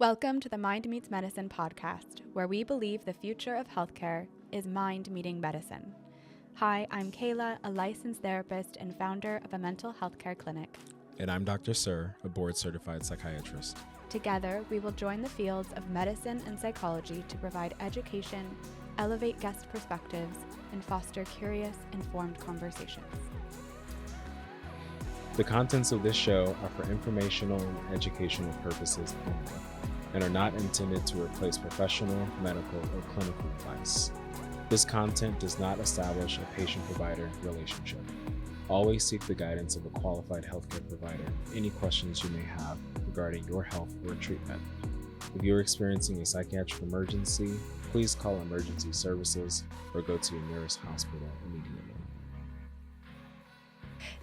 Welcome to the Mind Meets Medicine podcast, where we believe the future of healthcare is mind meeting medicine. Hi, I'm Kayla, a licensed therapist and founder of a mental health care clinic. And I'm Dr. Sir, a board-certified psychiatrist. Together, we will join the fields of medicine and psychology to provide education, elevate guest perspectives, and foster curious, informed conversations. The contents of this show are for informational and educational purposes only and are not intended to replace professional, medical, or clinical advice. This content does not establish a patient-provider relationship. Always seek the guidance of a qualified healthcare provider for any questions you may have regarding your health or treatment. If you're experiencing a psychiatric emergency, please call emergency services or go to your nearest hospital immediately.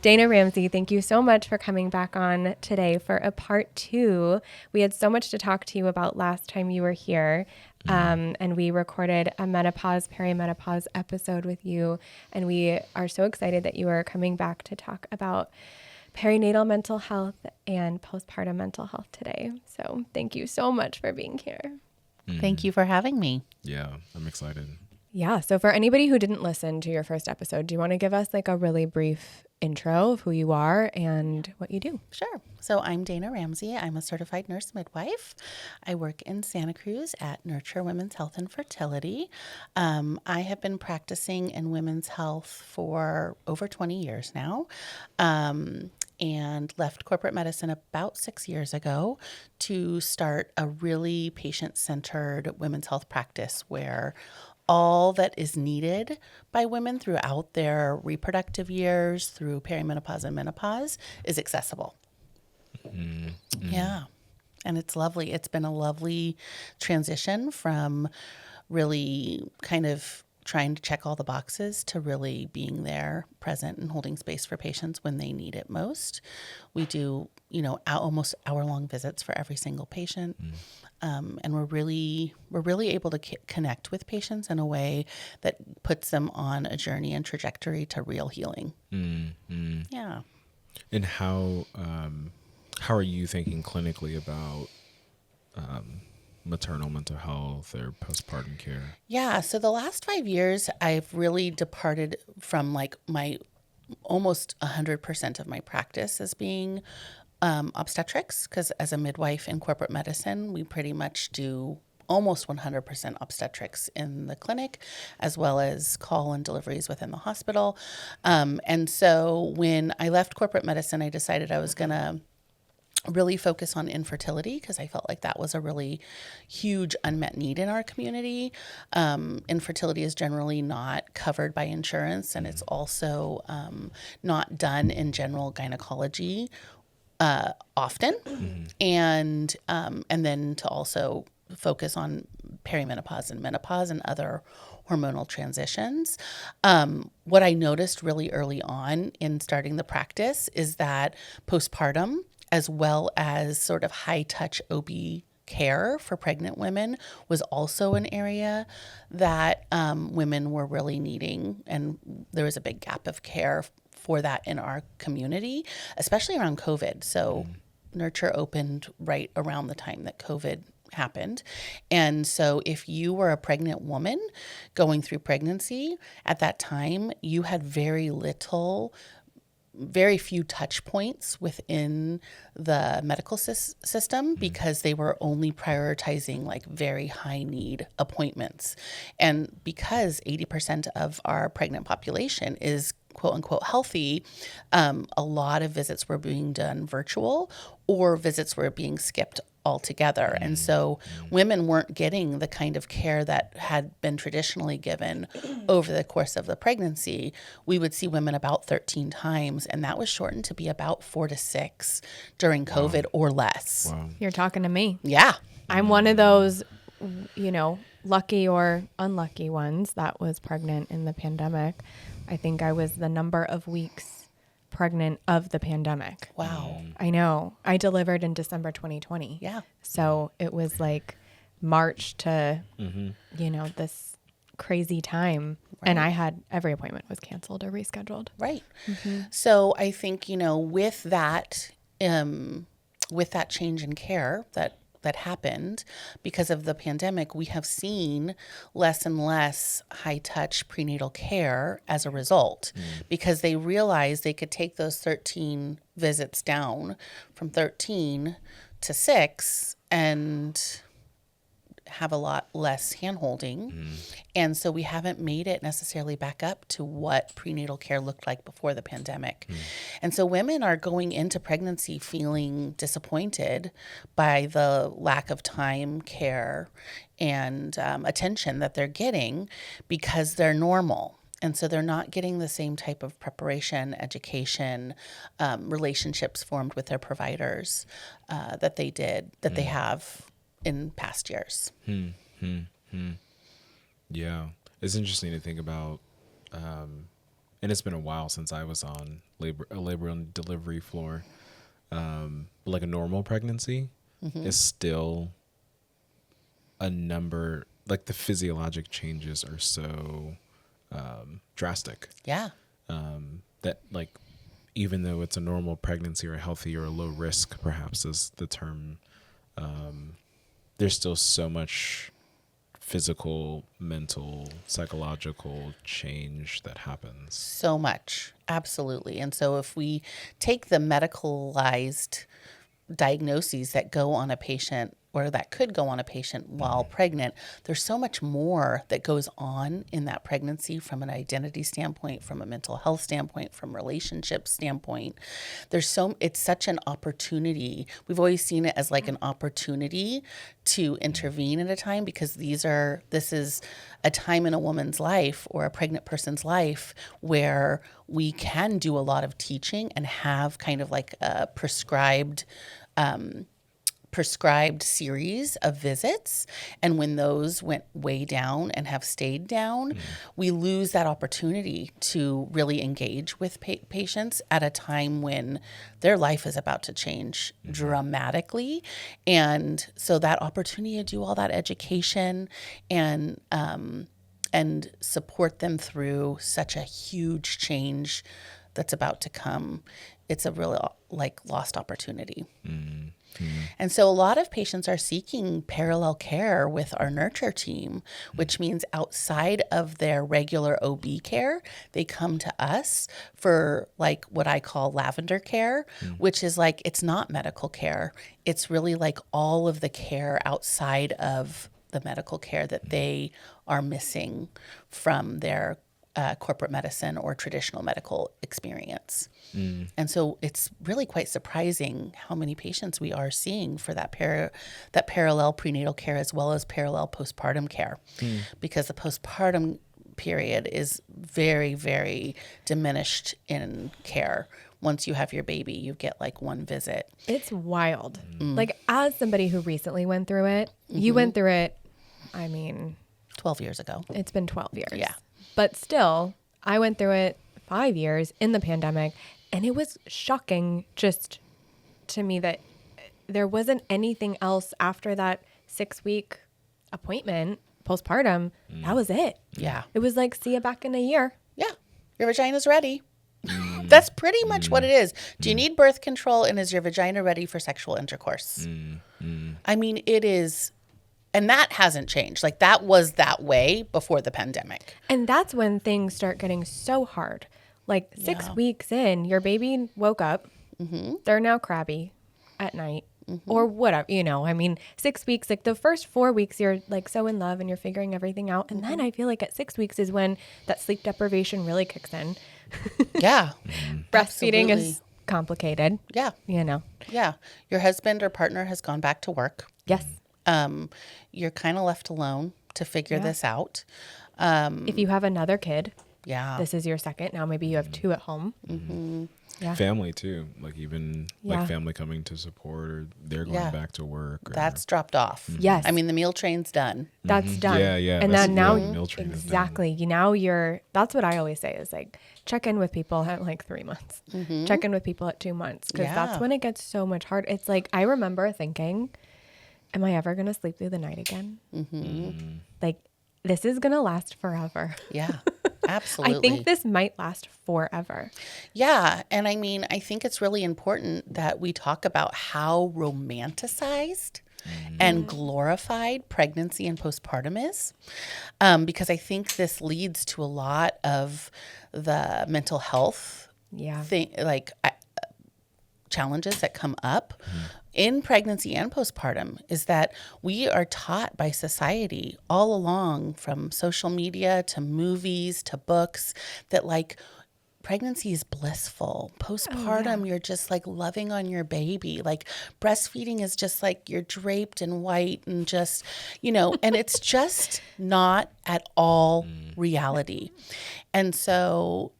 Dana Ramsey, thank you so much for coming back on today for a part 2. We had so much to talk to you about last time you were here, and we recorded a menopause, perimenopause episode with you, and we are so excited that you are coming back to talk about perinatal mental health and postpartum mental health today. So thank you so much for being here. Thank you for having me. Yeah, I'm excited. Yeah, so for anybody who didn't listen to your first episode, do you want to give us like a really brief intro of who you are and what you do? Sure. So I'm Dana Ramsey. I'm a certified nurse midwife. I work in Santa Cruz at Nurture Women's Health and Fertility. I have been practicing in women's health for over 20 years now. And left corporate medicine about 6 years ago to start a really patient-centered women's health practice where all that is needed by women throughout their reproductive years through perimenopause and menopause is accessible. Mm-hmm. Yeah. And it's lovely. It's been a lovely transition from really kind of trying to check all the boxes to really being there, present and holding space for patients when they need it most. We do, almost hour-long visits for every single patient. And we're really able to connect with patients in a way that puts them on a journey and trajectory to real healing. Mm-hmm. Yeah. And how are you thinking clinically about maternal mental health or postpartum care? Yeah, so the last 5 years, I've really departed from like my almost 100% of my practice as being obstetrics, because as a midwife in corporate medicine, we pretty much do almost 100% obstetrics in the clinic, as well as call and deliveries within the hospital. And so when I left corporate medicine, I decided I was going to really focus on infertility because I felt like that was a really huge unmet need in our community. Infertility is generally not covered by insurance, and it's also not done in general gynecology often. Mm-hmm. And then to also focus on perimenopause and menopause and other hormonal transitions. What I noticed really early on in starting the practice is that postpartum, as well as sort of high-touch OB care for pregnant women, was also an area that women were really needing, and there was a big gap of care for that in our community, especially around COVID. So Nurture opened right around the time that COVID happened. And so if you were a pregnant woman going through pregnancy at that time, you had very few touch points within the medical system because they were only prioritizing like very high need appointments. And because 80% of our pregnant population is quote unquote healthy, a lot of visits were being done virtual or visits were being skipped altogether. And so women weren't getting the kind of care that had been traditionally given over the course of the pregnancy. We would see women about 13 times, and that was shortened to be about 4 to 6 during COVID or less. Wow. You're talking to me. Yeah. I'm one of those, lucky or unlucky ones that was pregnant in the pandemic. I think I was the number of weeks pregnant of the pandemic. Wow. I know. I delivered in December 2020. Yeah. So it was like March to, this crazy time. Right. And I had every appointment was canceled or rescheduled. Right. Mm-hmm. So I think, with that change in care that that happened because of the pandemic, we have seen less and less high-touch prenatal care as a result, because they realized they could take those 13 visits down from 13 to 6 and have a lot less hand-holding. And so we haven't made it necessarily back up to what prenatal care looked like before the pandemic. And so women are going into pregnancy feeling disappointed by the lack of time, care, and attention that they're getting because they're normal. And so they're not getting the same type of preparation, education, relationships formed with their providers that they have in past years. Yeah. It's interesting to think about, and it's been a while since I was on a labor and delivery floor. Like a normal pregnancy is still a number, like the physiologic changes are so drastic. Yeah. That like, even though it's a normal pregnancy or a healthy or a low risk, perhaps is the term, there's still so much physical, mental, psychological change that happens. So much. Absolutely. And so if we take the medicalized diagnoses that go on a patient, or that could go on a patient while pregnant, there's so much more that goes on in that pregnancy from an identity standpoint, from a mental health standpoint, from relationship standpoint. It's such an opportunity. We've always seen it as like an opportunity to intervene at a time, because this is a time in a woman's life or a pregnant person's life where we can do a lot of teaching and have kind of like a prescribed series of visits. And when those went way down and have stayed down, we lose that opportunity to really engage with patients at a time when their life is about to change dramatically. And so that opportunity to do all that education and support them through such a huge change that's about to come, it's a really like lost opportunity. And so a lot of patients are seeking parallel care with our nurture team, which means outside of their regular OB care, they come to us for like what I call lavender care, which is like, it's not medical care. It's really like all of the care outside of the medical care that they are missing from their corporate medicine or traditional medical experience. And so it's really quite surprising how many patients we are seeing for that parallel prenatal care as well as parallel postpartum care, because the postpartum period is very, very diminished in care. Once you have your baby, you get like one visit. It's wild. Like, as somebody who recently went through it, you went through it, 12 years ago. It's been 12 years. Yeah. But still, I went through it 5 years in the pandemic, and it was shocking just to me that there wasn't anything else after that 6-week appointment postpartum. That was it. Yeah. It was like, see you back in a year. Yeah. Your vagina's ready. That's pretty much what it is. Do you need birth control, and is your vagina ready for sexual intercourse? I mean, it is. And that hasn't changed. Like, that was that way before the pandemic. And that's when things start getting so hard. Like 6 weeks in, your baby woke up. They're now crabby at night or whatever, 6 weeks, like the first 4 weeks, you're like so in love and you're figuring everything out. And then I feel like at 6 weeks is when that sleep deprivation really kicks in. Yeah. Breastfeeding is complicated. Yeah. Yeah. Your husband or partner has gone back to work. Yes. You're kind of left alone to figure this out. If you have another kid, this is your second. Now maybe you have 2 at home. Yeah. Family too, like even like family coming to support, or they're going back to work. That's dropped off. Yes. I mean, the meal train's done. That's done. Yeah. And then now, meal train is done. exactly. Now that's what I always say is like, check in with people at like 3 months. Check in with people at 2 months. Because that's when it gets so much harder. It's like, I remember thinking, am I ever going to sleep through the night again? Like, this is going to last forever. Yeah, absolutely. I think this might last forever. Yeah. And I mean, I think it's really important that we talk about how romanticized and glorified pregnancy and postpartum is, because I think this leads to a lot of the mental health challenges that come up in pregnancy and postpartum, is that we are taught by society all along, from social media to movies to books, that like pregnancy is blissful. Postpartum, you're just like loving on your baby. Like breastfeeding is just like you're draped in white and just, and it's just not at all reality. And so,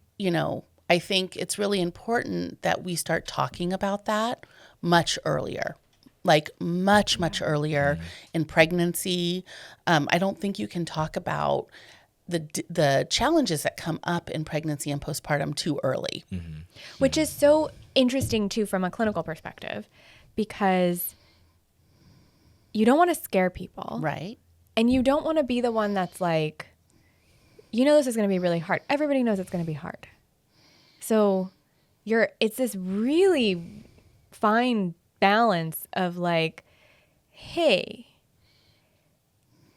I think it's really important that we start talking about that much earlier, like much earlier in pregnancy. I don't think you can talk about the challenges that come up in pregnancy and postpartum too early. Which is so interesting too from a clinical perspective, because you don't want to scare people. Right. And you don't want to be the one that's like, this is going to be really hard. Everybody knows it's going to be hard. So it's this really fine balance of like, hey,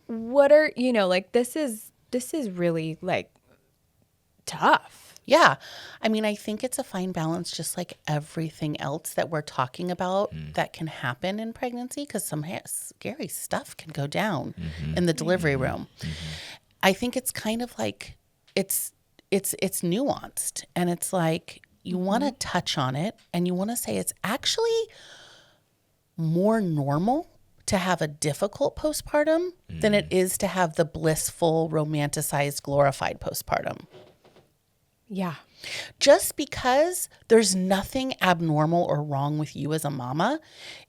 what are, this is really like tough. Yeah. I mean, I think it's a fine balance, just like everything else that we're talking about that can happen in pregnancy, because some scary stuff can go down in the delivery room. I think it's kind of like, it's nuanced, and it's like you want to touch on it and you want to say it's actually more normal to have a difficult postpartum than it is to have the blissful, romanticized, glorified postpartum. Yeah. Just because there's nothing abnormal or wrong with you as a mama,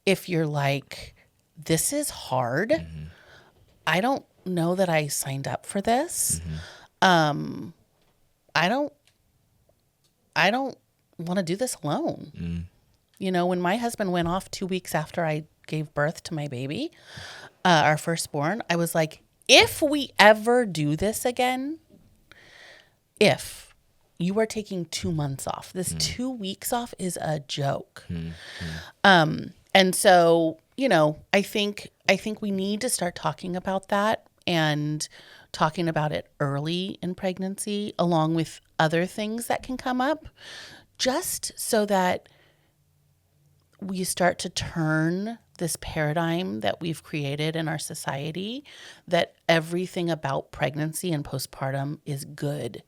if you're like, this is hard, I don't know that I signed up for this. I don't want to do this alone. When my husband went off 2 weeks after I gave birth to my baby, our firstborn, I was like, if we ever do this again, if you are taking 2 months off, this 2 weeks off is a joke. And so, I think we need to start talking about that, and talking about it early in pregnancy, along with other things that can come up, just so that we start to turn this paradigm that we've created in our society, that everything about pregnancy and postpartum is good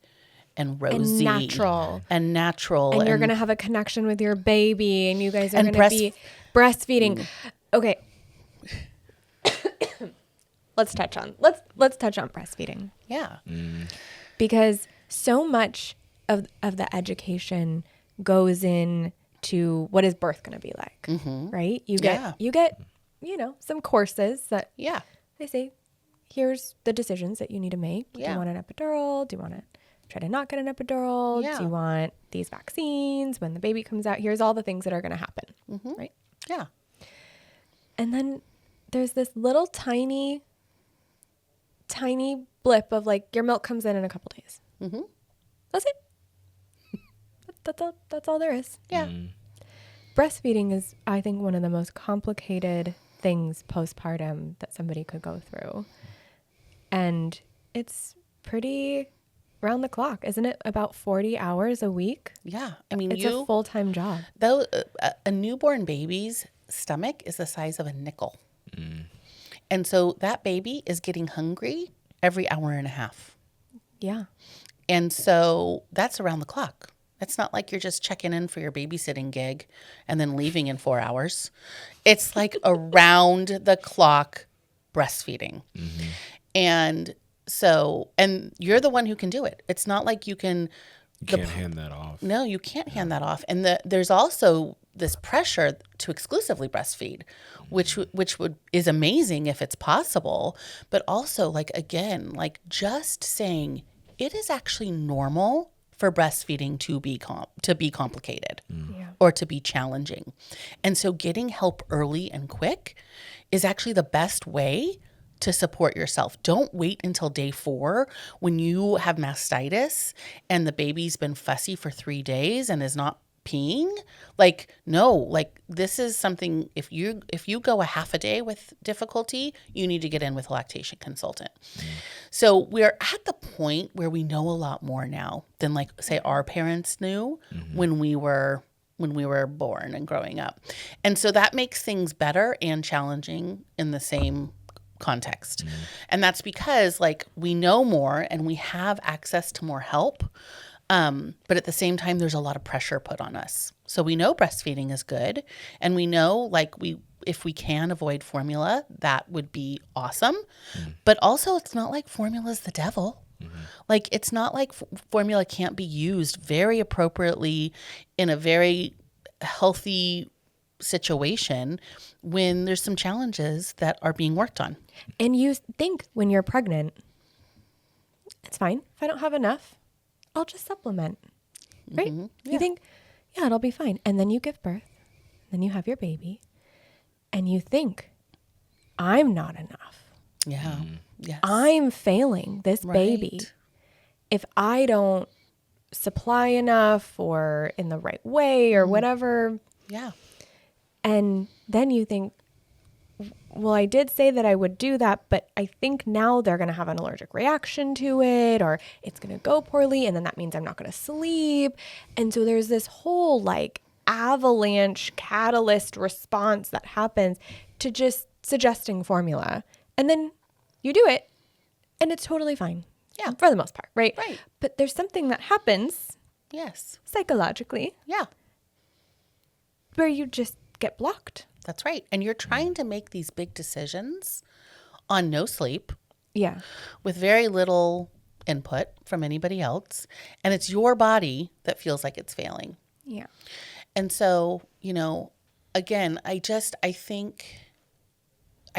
and rosy and natural and you're going to have a connection with your baby, and you guys are going to be breastfeeding. Okay. Let's touch on breastfeeding. Yeah. Because so much of the education goes into what is birth going to be like, right? You get some courses that they say, here's the decisions that you need to make. Do you want an epidural? Do you want to try to not get an epidural? Do you want these vaccines when the baby comes out? Here's all the things that are going to happen, right? Yeah. And then there's this little tiny blip of like, your milk comes in a couple days. That's it. That's all there is. Yeah. Breastfeeding is, I think, one of the most complicated things postpartum that somebody could go through. And it's pretty round the clock, isn't it? About 40 hours a week. Yeah. I mean, it's a full-time job. Though a newborn baby's stomach is the size of a nickel. And so that baby is getting hungry every hour and a half. Yeah. And so that's around the clock. It's not like you're just checking in for your babysitting gig and then leaving in 4 hours. It's like around the clock breastfeeding. And so, and you're the one who can do it. It's not like you can. You can't hand that off. No, you can't hand that off. And there's also this pressure to exclusively breastfeed, which is amazing if it's possible. But also, like, again, like just saying it is actually normal for breastfeeding to be complicated or to be challenging. And so getting help early and quick is actually the best way to support yourself. Don't wait until day 4 when you have mastitis and the baby's been fussy for 3 days and is not peeing. Like, no, like this is something, if you go a half a day with difficulty, you need to get in with a lactation consultant. So we're at the point where we know a lot more now than like say our parents knew when we were born and growing up. And so that makes things better and challenging in the same context. And that's because like we know more and we have access to more help. But at the same time, there's a lot of pressure put on us. So we know breastfeeding is good. And we know like if we can avoid formula, that would be awesome. But also it's not like formula is the devil. Like it's not like formula can't be used very appropriately in a very healthy situation when there's some challenges that are being worked on. And you think when you're pregnant, it's fine. If I don't have enough, I'll just supplement, right? Yeah. You think, yeah, it'll be fine. And then you give birth, then you have your baby, and you think, I'm not enough. Yeah. Yes. I'm failing this baby if I don't supply enough or in the right way or whatever. Yeah. And then you think, well, I did say that I would do that, but I think now they're going to have an allergic reaction to it, or it's going to go poorly. And then that means I'm not going to sleep. And so there's this whole like avalanche catalyst response that happens to just suggesting formula. And then you do it and it's totally fine. Yeah. For the most part. Right. Right. But there's something that happens Yes. psychologically Yeah. where you just get blocked. That's right. And you're trying to make these big decisions on no sleep Yeah. with very little input from anybody else. And it's your body that feels like it's failing. Yeah. And so, again, I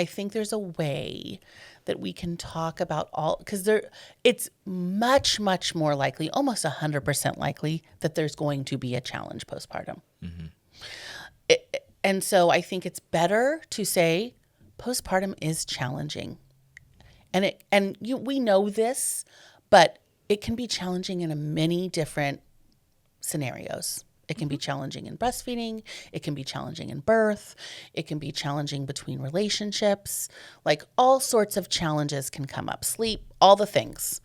think there's a way that we can talk about because it's much, much more likely, almost 100% likely that there's going to be a challenge postpartum. And so I think it's better to say postpartum is challenging. And we know this, but it can be challenging in many different scenarios. It can be challenging in breastfeeding. It can be challenging in birth. It can be challenging between relationships. Like all sorts of challenges can come up. Sleep, all the things.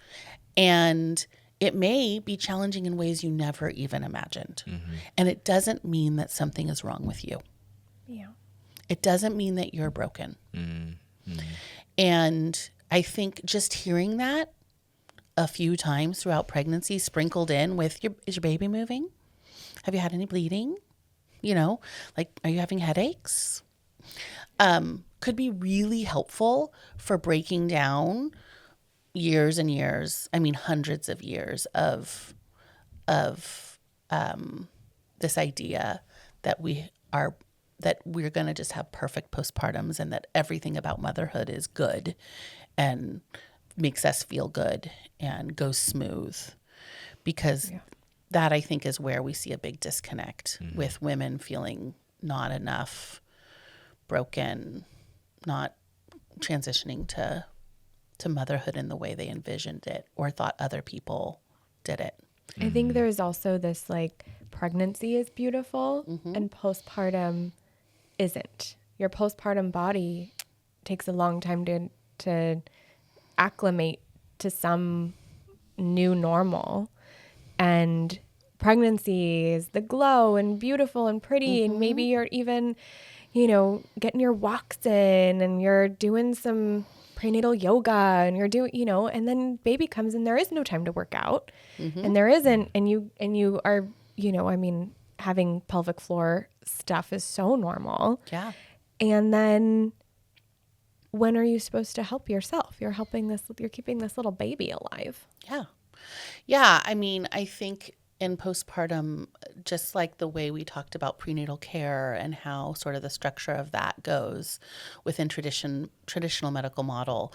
And it may be challenging in ways you never even imagined. And it doesn't mean that something is wrong with you. Yeah. It doesn't mean that you're broken. And I think just hearing that a few times throughout pregnancy, sprinkled in with is your baby moving? Have you had any bleeding? Like, are you having headaches? Could be really helpful for breaking down years and years, hundreds of years of this idea that we're going to just have perfect postpartums and that everything about motherhood is good and makes us feel good and goes smooth. Because that, I think, is where we see a big disconnect with women feeling not enough, broken, not transitioning to motherhood in the way they envisioned it or thought other people did it. I think there's also this like pregnancy is beautiful and postpartum isn't. Your postpartum body takes a long time to acclimate to some new normal. And pregnancy is the glow and beautiful and pretty. And maybe you're even, getting your walks in and you're doing some prenatal yoga and you're doing, and then baby comes and there is no time to work out and there isn't. And you are, having pelvic floor stuff is so normal. Yeah. And then when are you supposed to help yourself? You're keeping this little baby alive. Yeah. Yeah. I think in postpartum, just like the way we talked about prenatal care and how sort of the structure of that goes within traditional medical model,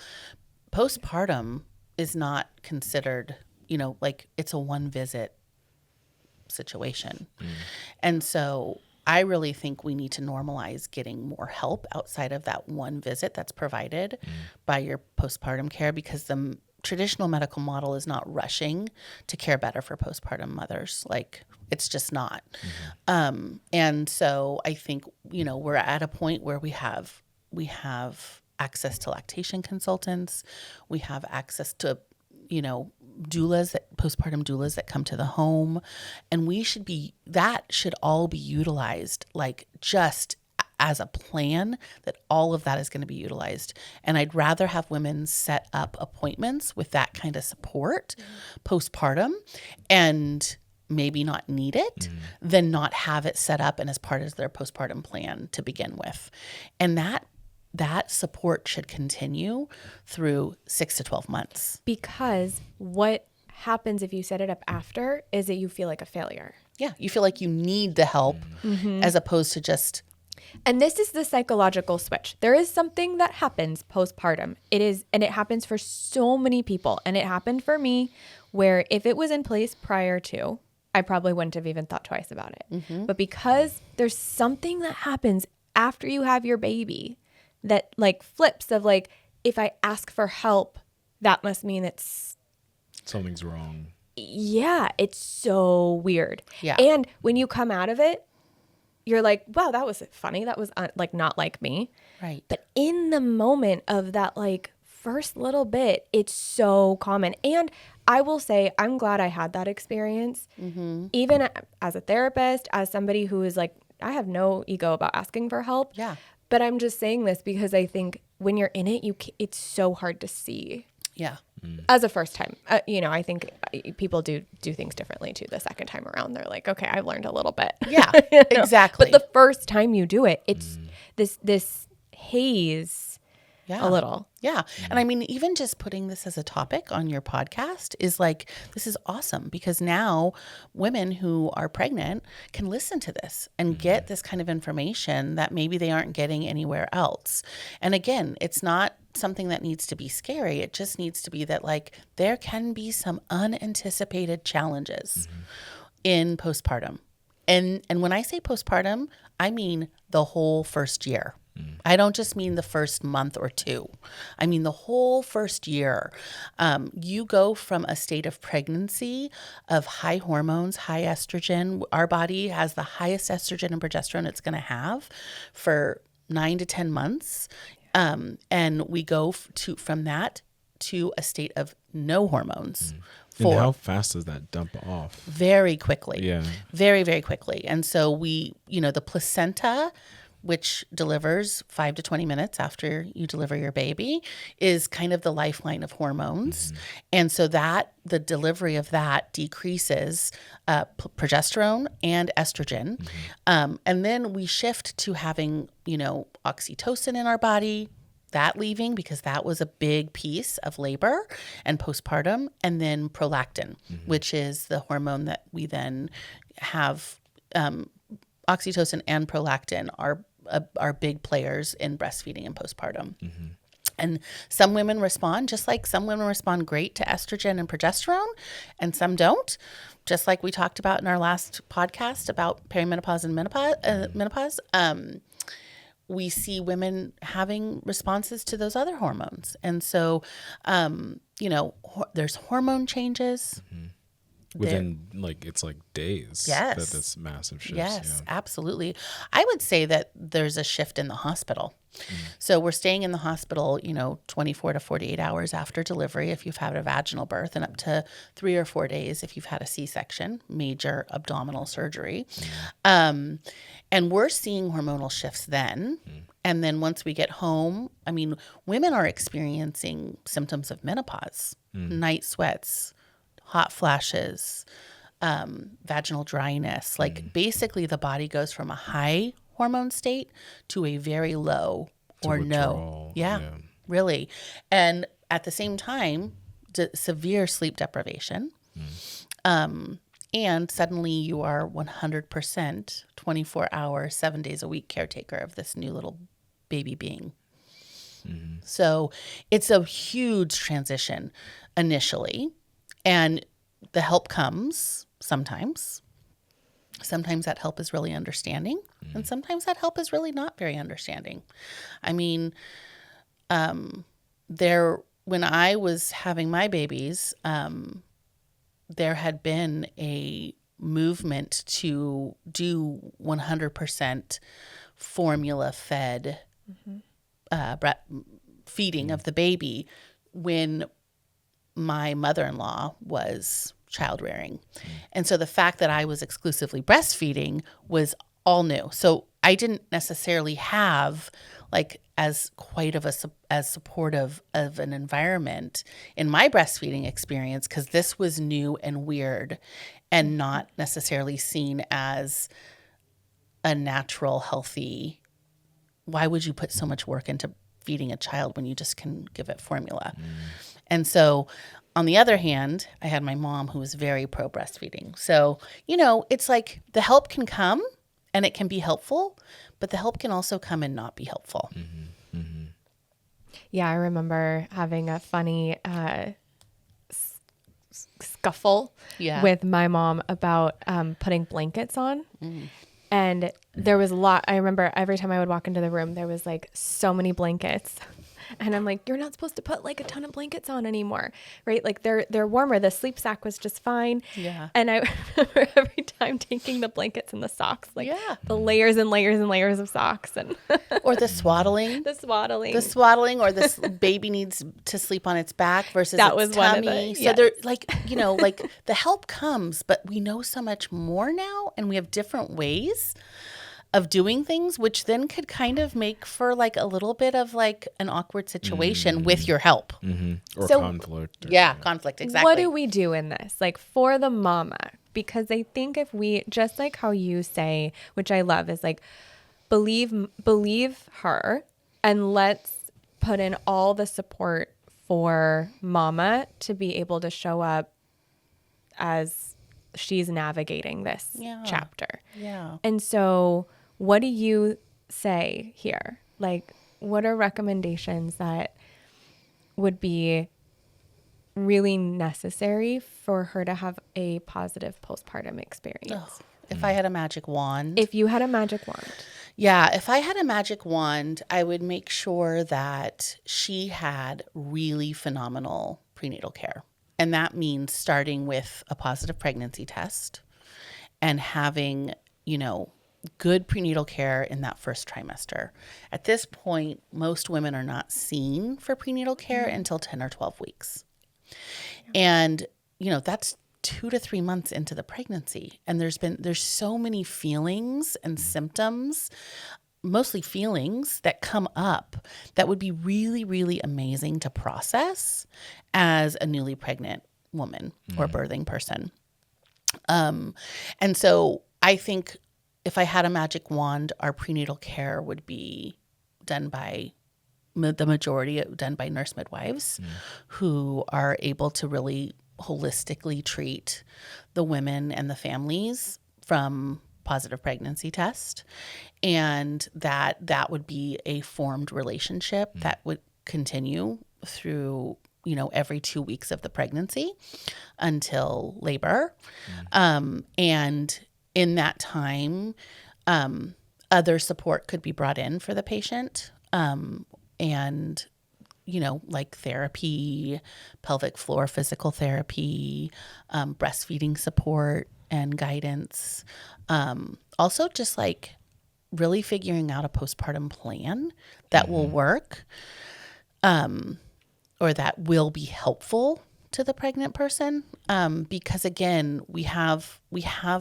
postpartum is not considered, like it's a one visit situation. And so I really think we need to normalize getting more help outside of that one visit that's provided by your postpartum care, because the traditional medical model is not rushing to care better for postpartum mothers. Like, it's just not. And so I think, we're at a point where we have access to lactation consultants. We have access to, postpartum doulas that come to the home. And that should all be utilized, like, just as a plan, that all of that is going to be utilized. And I'd rather have women set up appointments with that kind of support postpartum and maybe not need it than not have it set up and as part of their postpartum plan to begin with. And that support should continue through 6 to 12 months. Because what happens if you set it up after is that you feel like a failure. Yeah, you feel like you need the help as opposed to just... And this is the psychological switch. There is something that happens postpartum. And it happens for so many people. And it happened for me, where if it was in place prior to, I probably wouldn't have even thought twice about it. But because there's something that happens after you have your baby that, like, flips of, like, if I ask for help, that must mean something's wrong. Yeah, it's so weird. Yeah. And when you come out of it, you're like, wow, that was funny. That was not like me. Right. But in the moment of that, like, first little bit, it's so common. And I will say, I'm glad I had that experience. Even as a therapist, as somebody who is like, I have no ego about asking for help. Yeah. But I'm just saying this because I think when you're in it, it's so hard to see. Yeah. As a first time, I think people do things differently too. The second time around, they're like, okay, I've learned a little bit. Yeah, exactly. But the first time you do it, it's this haze a little. Yeah. And I mean, even just putting this as a topic on your podcast is like, this is awesome, because now women who are pregnant can listen to this and get this kind of information that maybe they aren't getting anywhere else. And again, it's not something that needs to be scary. It just needs to be that, like, there can be some unanticipated challenges in postpartum. And when I say postpartum, I mean the whole first year. I don't just mean the first month or two. I mean the whole first year. You go from a state of pregnancy of high hormones, high estrogen. Our body has the highest estrogen and progesterone it's going to have for 9 to 10 months. And we go from that to a state of no hormones. And how fast does that dump off? Very quickly. Yeah. Very, very quickly. And so the placenta, which delivers 5 to 20 minutes after you deliver your baby, is kind of the lifeline of hormones. And so the delivery of that decreases progesterone and estrogen. And then we shift to having, oxytocin in our body, that leaving, because that was a big piece of labor and postpartum, and then prolactin, which is the hormone that we then have. Oxytocin and prolactin are big players in breastfeeding and postpartum. And some women respond, just like some women respond great to estrogen and progesterone, and some don't. Just like we talked about in our last podcast about perimenopause and menopause. We see women having responses to those other hormones. And so, there's hormone changes. Within it's like days. Yes. That's massive shifts. Yes, absolutely. I would say that there's a shift in the hospital. So we're staying in the hospital, 24 to 48 hours after delivery if you've had a vaginal birth, and up to 3 or 4 days if you've had a C-section, major abdominal surgery. And we're seeing hormonal shifts then. And then once we get home, I mean, women are experiencing symptoms of menopause, night sweats, hot flashes, vaginal dryness. Like basically the body goes from a high hormone state to a very low or no. Yeah, really. And at the same time, severe sleep deprivation. And suddenly you are 100% 24 hours, 7 days a week caretaker of this new little baby being. So it's a huge transition initially. And the help comes sometimes. Sometimes that help is really understanding. And sometimes that help is really not very understanding. I mean, there when I was having my babies, there had been a movement to do 100% formula fed feeding of the baby when my mother-in-law was child rearing. And so the fact that I was exclusively breastfeeding was all new. So I didn't necessarily have like as quite of as supportive of an environment in my breastfeeding experience, because this was new and weird and not necessarily seen as a natural, healthy. Why would you put so much work into feeding a child when you just can give it formula? And so on the other hand, I had my mom who was very pro breastfeeding. So, you know, it's like the help can come and it can be helpful, but the help can also come and not be helpful. Yeah, I remember having a funny scuffle with my mom about putting blankets on. And there was a lot. I remember every time I would walk into the room, there was like so many blankets. And I'm like, you're not supposed to put like a ton of blankets on anymore, right? Like they're warmer. The sleep sack was just fine. Yeah. And I remember every time taking the blankets and the socks, like the layers and layers and layers of socks, and or the swaddling, or this baby needs to sleep on its back versus that its was tummy. One of the, so they're like, you know, like the help comes, but we know so much more now, and we have different ways of doing things, which then could kind of make for like a little bit of like an awkward situation with your help. Or conflict. Conflict, exactly. What do we do in this? Like for the mama, because I think if we, just like how you say, which I love, is like, believe her and let's put in all the support for mama to be able to show up as she's navigating this chapter. Yeah. And so what do you say here? Like, what are recommendations that would be really necessary for her to have a positive postpartum experience? If I had a magic wand. If you had a magic wand. Yeah, if I had a magic wand, I would make sure that she had really phenomenal prenatal care. And that means starting with a positive pregnancy test and having, you know, good prenatal care in that first trimester. At this point, most women are not seen for prenatal care until 10 or 12 weeks. And, you know, that's 2 to 3 months into the pregnancy. And there's so many feelings and symptoms, mostly feelings, that come up that would be really, really amazing to process as a newly pregnant woman or birthing person. And so I think if I had a magic wand, our prenatal care would be done by the majority done by nurse midwives who are able to really holistically treat the women and the families from positive pregnancy test, and that would be a formed relationship that would continue through, you know, every 2 weeks of the pregnancy until labor. And in that time, other support could be brought in for the patient, and, you know, like therapy, pelvic floor physical therapy, breastfeeding support and guidance. Also just like really figuring out a postpartum plan that will work, or that will be helpful to the pregnant person. Because again, we have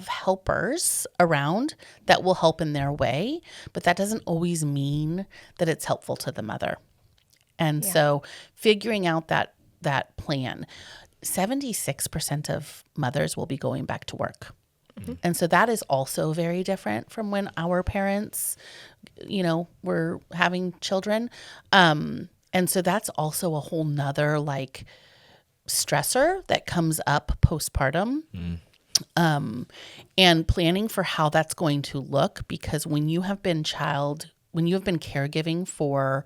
helpers around that will help in their way, but that doesn't always mean that it's helpful to the mother. And so figuring out that plan, 76% of mothers will be going back to work. And so that is also very different from when our parents, you know, were having children. And so that's also a whole nother like stressor that comes up postpartum. And planning for how that's going to look, because when you have been caregiving for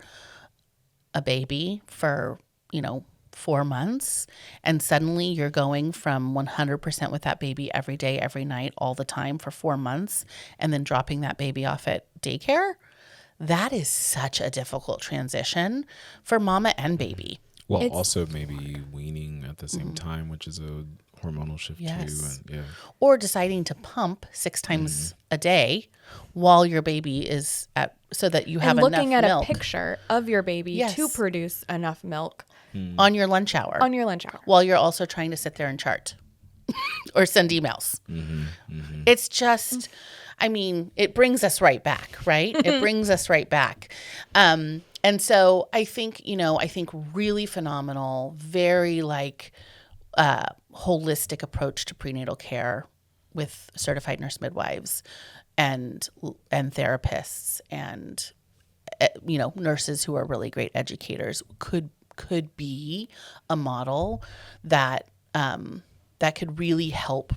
a baby for, you know, 4 months, and suddenly you're going from 100% with that baby every day, every night, all the time for 4 months, and then dropping that baby off at daycare, that is such a difficult transition for mama and baby. Well, also maybe weaning at the same time, which is a hormonal shift Yes. too. And Or deciding to pump 6 times a day while your baby is so that you have And looking enough at milk a picture of your baby Yes. to produce enough milk on your lunch hour. on your lunch hour. While you're also trying to sit there and chart or send emails. It's just, I mean, it brings us right back, right? It brings us right back. And so I think really phenomenal, very like holistic approach to prenatal care with certified nurse midwives and therapists and nurses who are really great educators could be a model that that could really help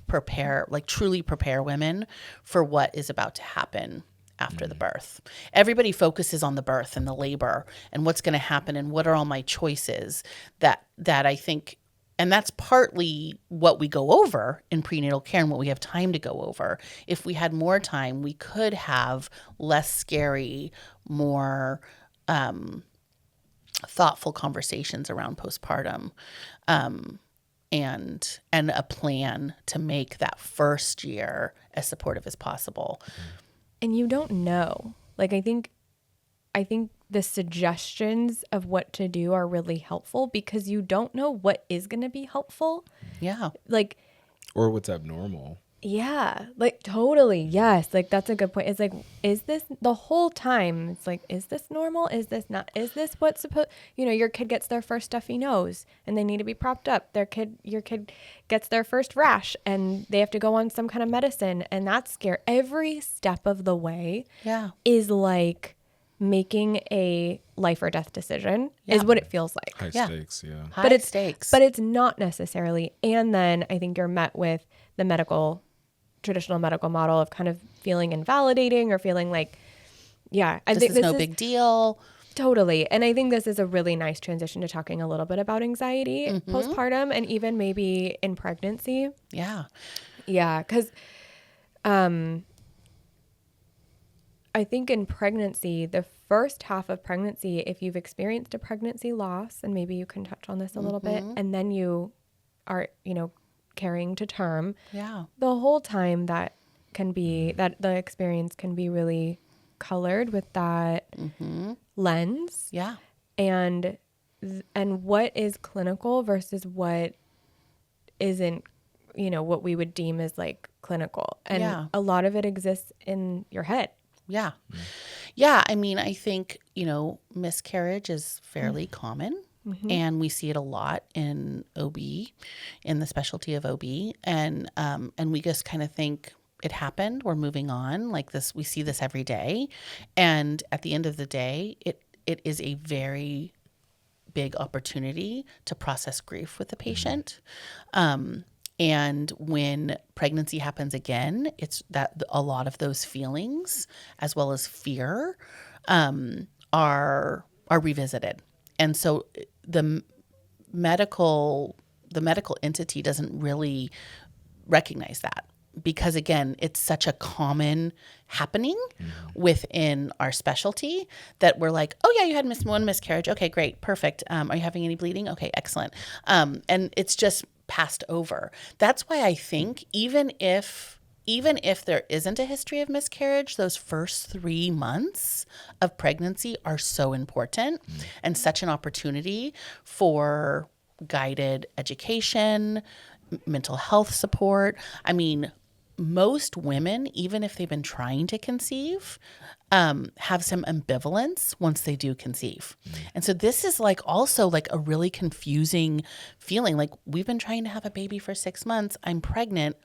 truly prepare women for what is about to happen after the birth. Everybody focuses on the birth and the labor and what's going to happen and what are all my choices that I think, and that's partly what we go over in prenatal care and what we have time to go over. If we had more time, we could have less scary, more thoughtful conversations around postpartum, and a plan to make that first year as supportive as possible. And you don't know. Like, I think the suggestions of what to do are really helpful because you don't know what is going to be helpful. Yeah. Like, or what's abnormal. yeah, like totally. Yes. Like, that's a good point. It's like, is this the whole time? It's like, is this normal? Is this not? Is this what's supposed, your kid gets their first stuffy nose and they need to be propped up. Your kid gets their first rash and they have to go on some kind of medicine, and that's scary. Every step of the way is like making a life or death decision is what it feels like. High stakes, yeah. High stakes. But it's not necessarily. And then I think you're met with the traditional medical model of kind of feeling invalidating or feeling like, I think this is no big deal. Totally. And I think this is a really nice transition to talking a little bit about anxiety postpartum and even maybe in pregnancy. Yeah. Yeah. Because I think in pregnancy, the first half of pregnancy, if you've experienced a pregnancy loss, and maybe you can touch on this a little bit, and then you are, carrying to term, the whole time that the experience can be really colored with that lens. Yeah. And what is clinical versus what isn't, what we would deem as like clinical. And a lot of it exists in your head. Yeah. Yeah. I mean, I think, miscarriage is fairly common. And we see it a lot in OB, in the specialty of OB. And we just kind of think it happened. We're moving on like this. We see this every day. And at the end of the day, it is a very big opportunity to process grief with the patient. And when pregnancy happens again, it's that a lot of those feelings as well as fear are revisited. And so the medical entity doesn't really recognize that because, again, it's such a common happening within our specialty that we're like, oh, yeah, you had one miscarriage. Okay, great. Perfect. Are you having any bleeding? Okay, excellent. And it's just passed over. That's why I think even if there isn't a history of miscarriage, those first 3 months of pregnancy are so important and such an opportunity for guided education, mental health support. I mean, most women, even if they've been trying to conceive, have some ambivalence once they do conceive. And so this is also a really confusing feeling. Like, we've been trying to have a baby for 6 months. I'm pregnant.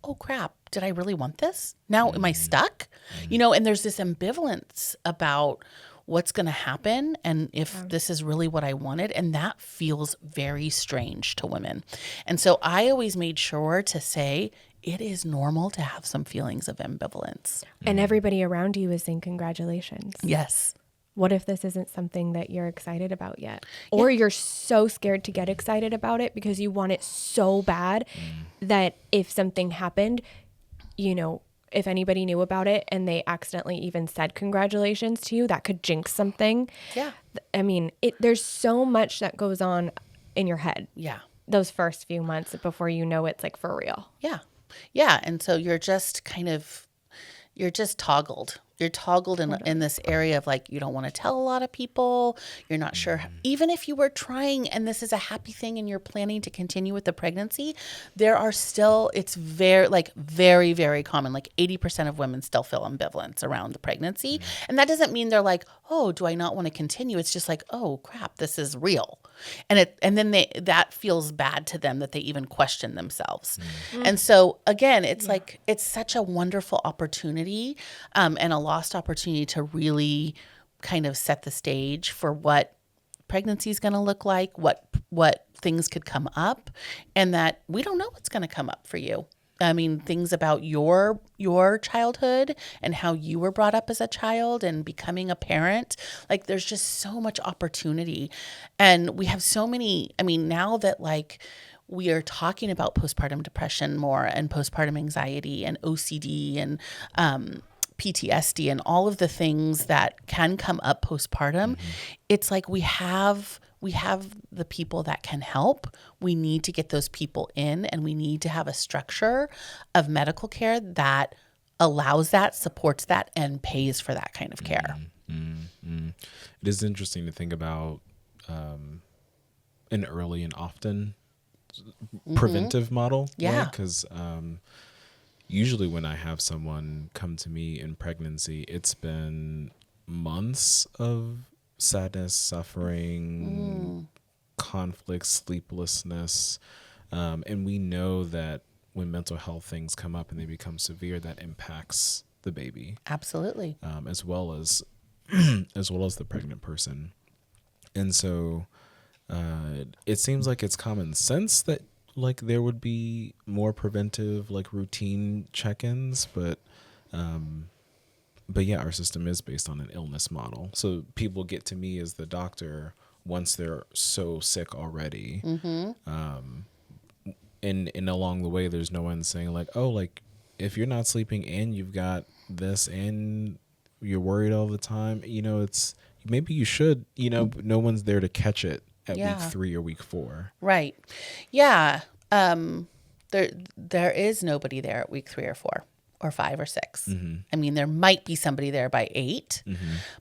Oh crap, did I really want this? Now am I stuck? And there's this ambivalence about what's going to happen and if this is really what I wanted. And that feels very strange to women. And so I always made sure to say it is normal to have some feelings of ambivalence. And everybody around you is saying congratulations. Yes. What if this isn't something that you're excited about yet? Or you're so scared to get excited about it because you want it so bad that if something happened, if anybody knew about it and they accidentally even said congratulations to you, that could jinx something. Yeah. I mean, there's so much that goes on in your head. Yeah. Those first few months before you know it's like for real. Yeah. Yeah. And so you're just toggled. You're toggled in this area of like, you don't want to tell a lot of people. You're not sure. Even if you were trying and this is a happy thing and you're planning to continue with the pregnancy, there are still, it's very, very common. Like 80% of women still feel ambivalence around the pregnancy. And that doesn't mean they're like, oh, do I not want to continue? It's just like, oh crap, this is real. And then that feels bad to them that they even question themselves. And so again, it's like, it's such a wonderful opportunity and a lost opportunity to really kind of set the stage for what pregnancy is going to look like, what things could come up, and that we don't know what's going to come up for you. I mean, things about your childhood and how you were brought up as a child and becoming a parent. Like there's just so much opportunity. And we have so many, I mean, now that like we are talking about postpartum depression more and postpartum anxiety and OCD and PTSD and all of the things that can come up postpartum, it's like we have the people that can help. We need to get those people in, and we need to have a structure of medical care that allows that, supports that, and pays for that kind of care. It is interesting to think about an early and often preventive model. Yeah. Because usually when I have someone come to me in pregnancy, it's been months of sadness, suffering, conflict, sleeplessness. And we know that when mental health things come up and they become severe, that impacts the baby. Absolutely. As well as the pregnant person. And so it seems like it's common sense that like there would be more preventive, like routine check-ins, but yeah, our system is based on an illness model. So people get to me as the doctor once they're so sick already. And along the way, there's no one saying like, oh, like if you're not sleeping and you've got this and you're worried all the time, you know, it's maybe you should, you know, but no one's there to catch it at week 3 or week 4. Right. Yeah. There is nobody there at week 3 or 4 or 5 or 6. I mean, there might be somebody there by 8,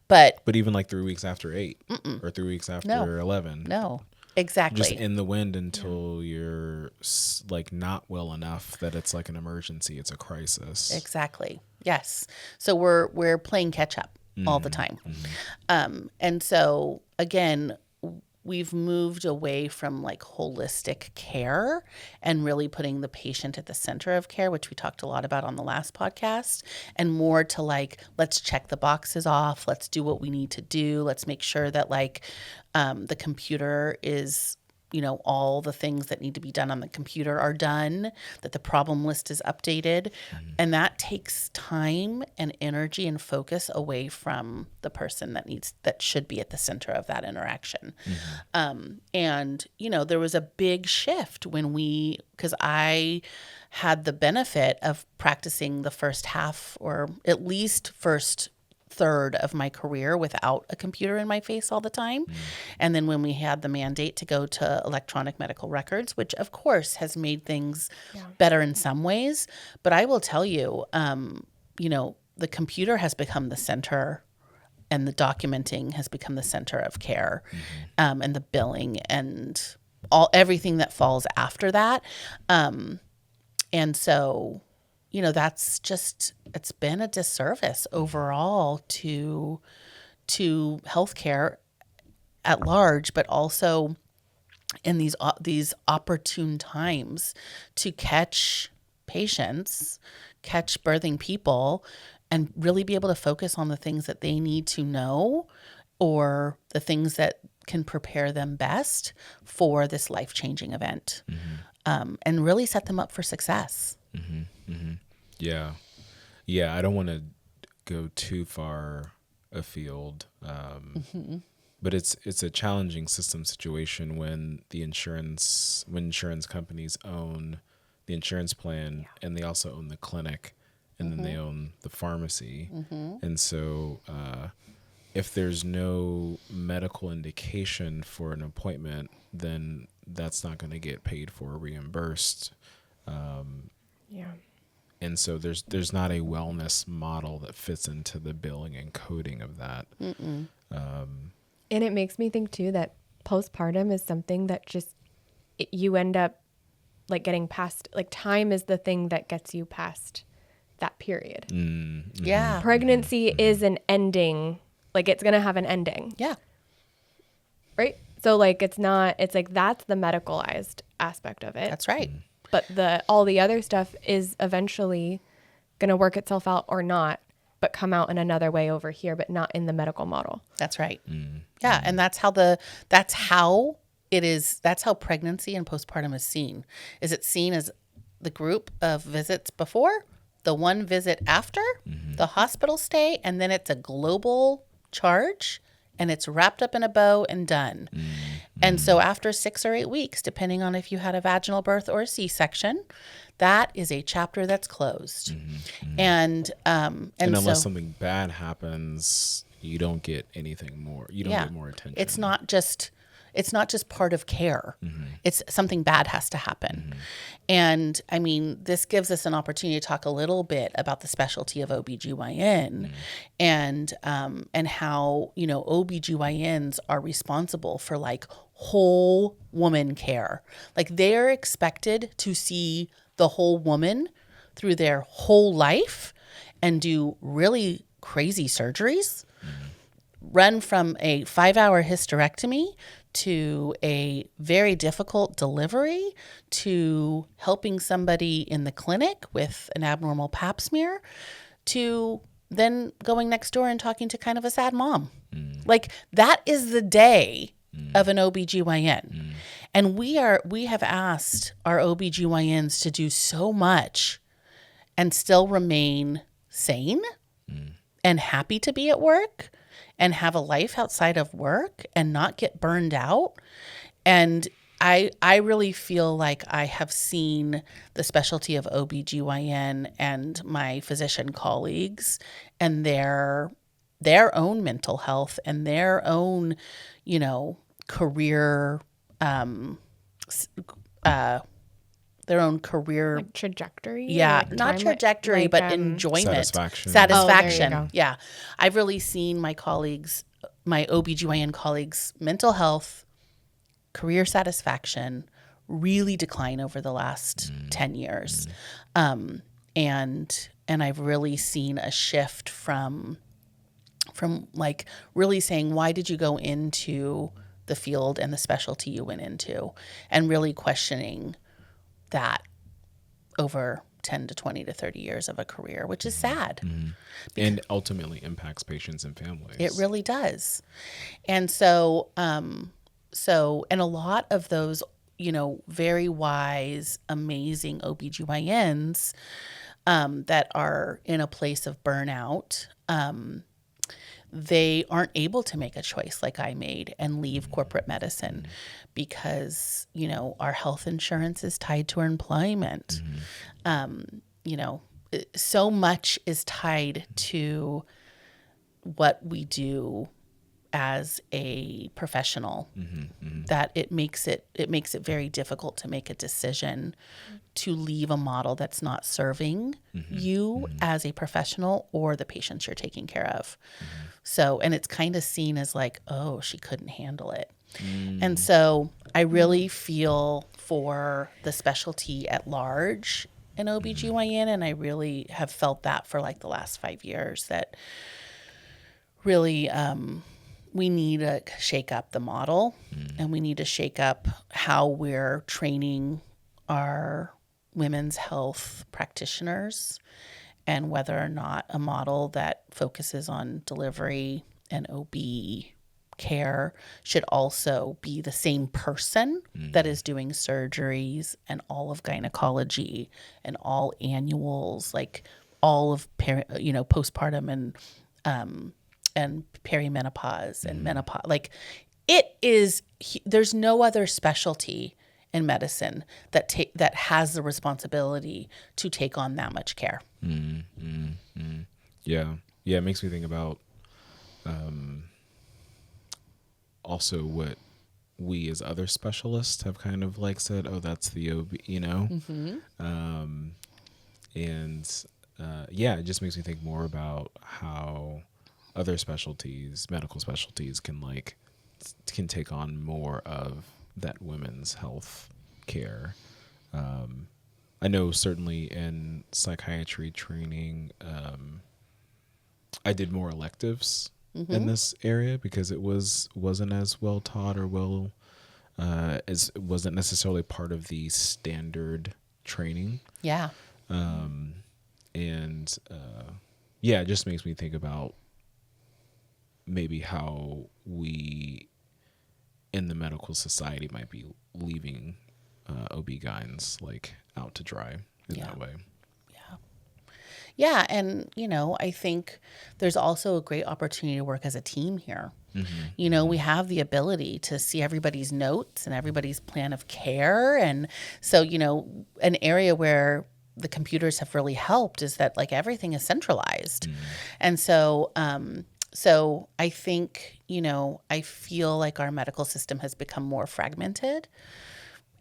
but even like 3 weeks after 8 or 3 weeks after 11. No, exactly. Just in the wind until you're like not well enough that it's like an emergency. It's a crisis. Exactly. Yes. So we're playing catch up all the time. And so again, we've moved away from like holistic care and really putting the patient at the center of care, which we talked a lot about on the last podcast, and more to like, let's check the boxes off. Let's do what we need to do. Let's make sure that like the computer is, you know, all the things that need to be done on the computer are done, that the problem list is updated. And that takes time and energy and focus away from the person that should be at the center of that interaction. And, you know, there was a big shift because I had the benefit of practicing the first half or at least first third of my career without a computer in my face all the time. And then when we had the mandate to go to electronic medical records, which of course has made things better in some ways, but I will tell you, you know, the computer has become the center and the documenting has become the center of care, and the billing and everything that falls after that. And so, you know, that's just, it's been a disservice overall to healthcare at large, but also in these opportune times to catch patients, catch birthing people, and really be able to focus on the things that they need to know or the things that can prepare them best for this life-changing event, and really set them up for success. Yeah. I don't want to go too far afield, but it's a challenging system situation when insurance companies own the insurance plan and they also own the clinic, and then they own the pharmacy. And so if there's no medical indication for an appointment, then that's not going to get paid for or reimbursed. And so there's not a wellness model that fits into the billing and coding of that. And it makes me think too that postpartum is something that just you end up like getting past, like time is the thing that gets you past that period. Yeah. Pregnancy is an ending, like it's going to have an ending. Yeah. Right? So like it's like that's the medicalized aspect of it. That's right. But all the other stuff is eventually going to work itself out or not, but come out in another way over here, but not in the medical model. That's right. Yeah. And that's how it is. That's how pregnancy and postpartum is seen. Is it seen as the group of visits before, the one visit after, the hospital stay, and then it's a global charge and it's wrapped up in a bow and done. And so after 6 or 8 weeks, depending on if you had a vaginal birth or a C-section, that is a chapter that's closed. And unless something bad happens, you don't get anything more. You don't get more attention. It's not just part of care. It's something bad has to happen. And I mean, this gives us an opportunity to talk a little bit about the specialty of OBGYN and how, OBGYNs are responsible for like whole woman care. Like they're expected to see the whole woman through their whole life and do really crazy surgeries, run from a 5-hour hysterectomy to a very difficult delivery, to helping somebody in the clinic with an abnormal pap smear, to then going next door and talking to kind of a sad mom. Like that is the day of an OBGYN. And we have asked our OBGYNs to do so much and still remain sane and happy to be at work and have a life outside of work and not get burned out. And I really feel like I have seen the specialty of OBGYN and my physician colleagues and their own mental health and their own, career, their own career like trajectory. Yeah, like not trajectory, like, but enjoyment. Satisfaction. Oh, there you go. Yeah. I've really seen my colleagues, my OBGYN colleagues' mental health, career satisfaction really decline over the last 10 years. And I've really seen a shift from like really saying, why did you go into the field and the specialty you went into, and really questioning that over 10 to 20 to 30 years of a career, which is sad. And ultimately impacts patients and families. It really does. And so, and a lot of those, very wise, amazing OBGYNs that are in a place of burnout, they aren't able to make a choice like I made and leave corporate medicine because, our health insurance is tied to our employment. So much is tied to what we do as a professional that it makes it very difficult to make a decision to leave a model that's not serving you as a professional or the patients you're taking care of. So, and it's kind of seen as like, oh, she couldn't handle it. And so I really feel for the specialty at large in OBGYN, and I really have felt that for like the last 5 years that really we need to shake up the model and we need to shake up how we're training our women's health practitioners and whether or not a model that focuses on delivery and OB care should also be the same person that is doing surgeries and all of gynecology and all annuals, like all of postpartum and perimenopause and menopause. Like it is, there's no other specialty in medicine that has the responsibility to take on that much care. Yeah. Yeah. It makes me think about also what we as other specialists have kind of like said, oh, that's the OB, you know? And yeah, it just makes me think more about how other specialties, medical specialties, can take on more of that women's health care. I know certainly in psychiatry training, I did more electives in this area because it wasn't as well taught or as it wasn't necessarily part of the standard training. Yeah. Yeah, it just makes me think about maybe how we in the medical society might be leaving OB-GYNs like out to dry in that way. Yeah. And, I think there's also a great opportunity to work as a team here. We have the ability to see everybody's notes and everybody's plan of care. And so, an area where the computers have really helped is that like everything is centralized. And so, I think, I feel like our medical system has become more fragmented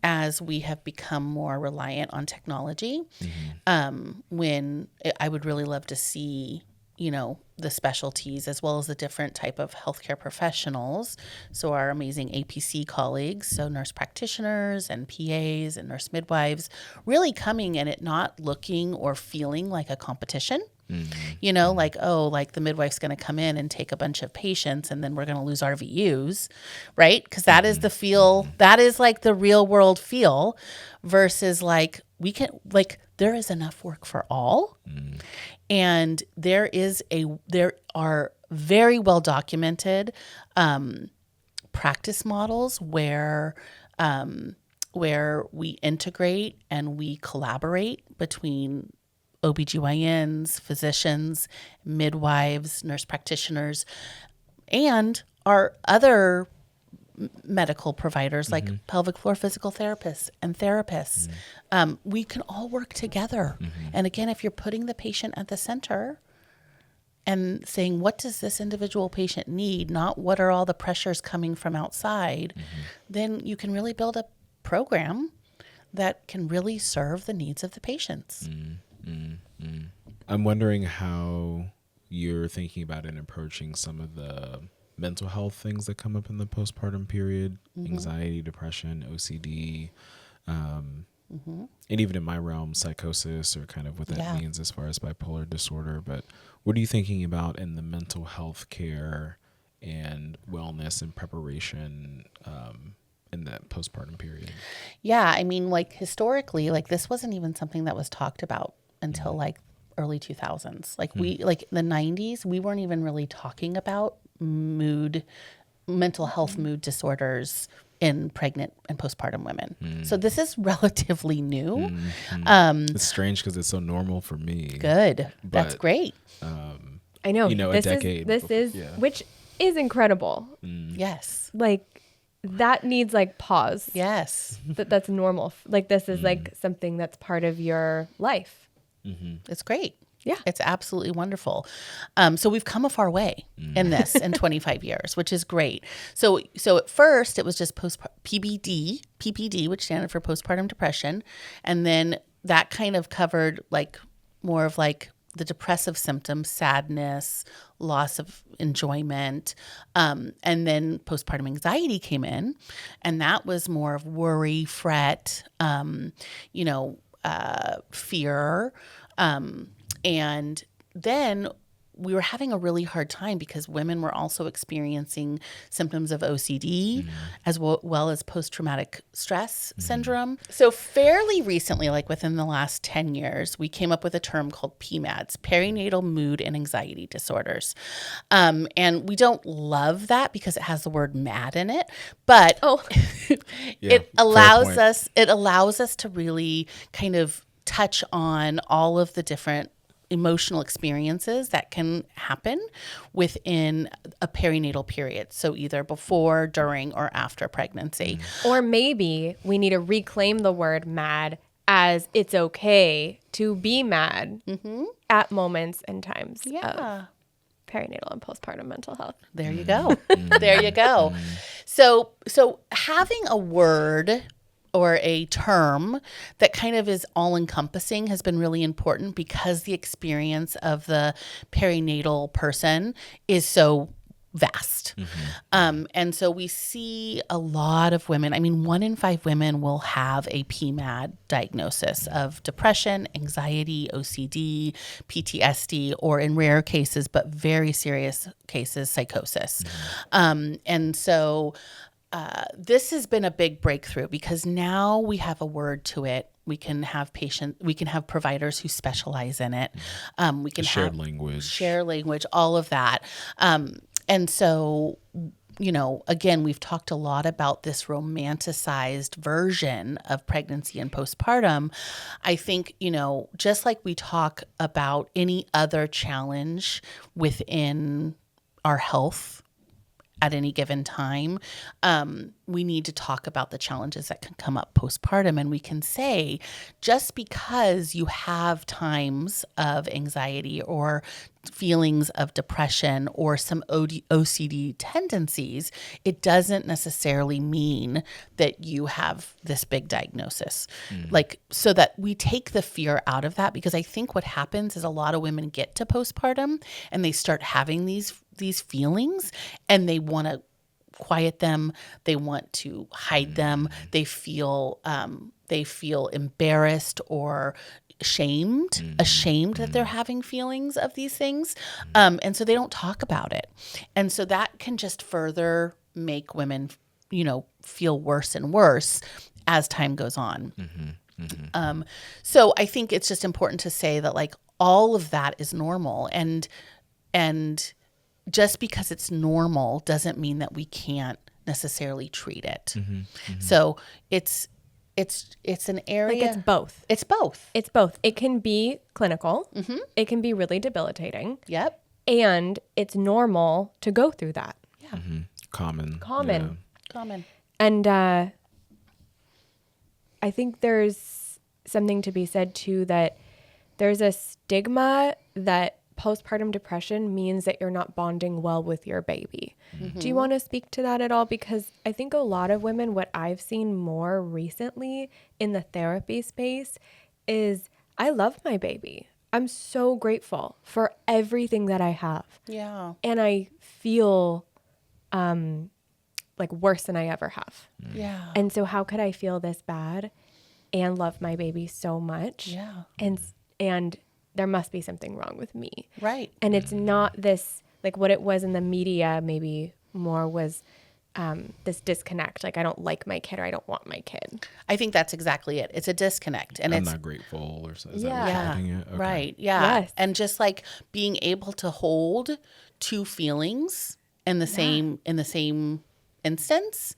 as we have become more reliant on technology. When I would really love to see, the specialties as well as the different type of healthcare professionals. So our amazing APC colleagues, so nurse practitioners and PAs and nurse midwives, really coming and it not looking or feeling like a competition. Like, oh, like the midwife's going to come in and take a bunch of patients and then we're going to lose our VUs, right? Because that is the feel, that is like the real world feel versus like there is enough work for all. And there are very well documented practice models where we integrate and we collaborate between OBGYNs, physicians, midwives, nurse practitioners, and our other medical providers like pelvic floor physical therapists and therapists. We can all work together. And again, if you're putting the patient at the center and saying, what does this individual patient need, not what are all the pressures coming from outside, then you can really build a program that can really serve the needs of the patients. I'm wondering how you're thinking about and approaching some of the mental health things that come up in the postpartum period, anxiety, depression, OCD, and even in my realm, psychosis, or kind of what that means as far as bipolar disorder. But what are you thinking about in the mental health care and wellness and preparation in that postpartum period? Yeah, I mean, like historically, like this wasn't even something that was talked about until like early 2000s. Like like the 90s, we weren't even really talking about mental health mood disorders in pregnant and postpartum women. So this is relatively new. It's strange because it's so normal for me. Good. That's great. I know. A decade. Which is incredible. Yes. Like that needs like pause. Yes. That's normal. Like this is like something that's part of your life. It's great. Yeah. It's absolutely wonderful. So we've come a far way in this in 25 years, which is great. So at first it was just PPD, which stands for postpartum depression. And then that kind of covered like more of like the depressive symptoms, sadness, loss of enjoyment. And then postpartum anxiety came in, and that was more of worry, fret, fear. And then we were having a really hard time because women were also experiencing symptoms of OCD as well as post-traumatic stress syndrome. So fairly recently, like within the last 10 years, we came up with a term called PMADs, perinatal mood and anxiety disorders. And we don't love that because it has the word mad in it, but it allows us to really kind of touch on all of the different emotional experiences that can happen within a perinatal period. So either before, during, or after pregnancy. Or maybe we need to reclaim the word mad as it's okay to be mad at moments and times of perinatal and postpartum mental health. There you go. There you go. So having a word or a term that kind of is all-encompassing has been really important, because the experience of the perinatal person is so vast. And so we see a lot of women, 1 in 5 women will have a PMAD diagnosis of depression, anxiety, OCD, PTSD, or in rare cases, but very serious cases, psychosis. And so this has been a big breakthrough, because now we have a word to it. We can have providers who specialize in it. We can share language, all of that. And so, again, we've talked a lot about this romanticized version of pregnancy and postpartum. I think, just like we talk about any other challenge within our health at any given time, we need to talk about the challenges that can come up postpartum. And we can say, just because you have times of anxiety or feelings of depression or some OCD tendencies, it doesn't necessarily mean that you have this big diagnosis. So that we take the fear out of that, because I think what happens is a lot of women get to postpartum and they start having these feelings, and they want to quiet them. They want to hide them. They feel embarrassed or ashamed that they're having feelings of these things. And so they don't talk about it. And so that can just further make women, feel worse and worse as time goes on. So I think it's just important to say that, like, all of that is normal, and just because it's normal doesn't mean that we can't necessarily treat it. So it's an area. Like, it's both. It's both. It's both. It can be clinical. It can be really debilitating. Yep. And it's normal to go through that. Yeah. Common. And I think there's something to be said too, that there's a stigma that postpartum depression means that you're not bonding well with your baby. Do you want to speak to that at all? Because I think a lot of women, what I've seen more recently in the therapy space is, I love my baby. I'm so grateful for everything that I have. Yeah. And I feel like worse than I ever have. Yeah. And so how could I feel this bad and love my baby so much? Yeah. And there must be something wrong with me. Right. And it's not this, like what it was in the media maybe more was this disconnect. Like, I don't like my kid, or I don't want my kid. I think that's exactly it. It's a disconnect. And I'm not grateful, or is that what you're calling it? Okay. Right. Yeah. Yes. And just like being able to hold two feelings in the same instance,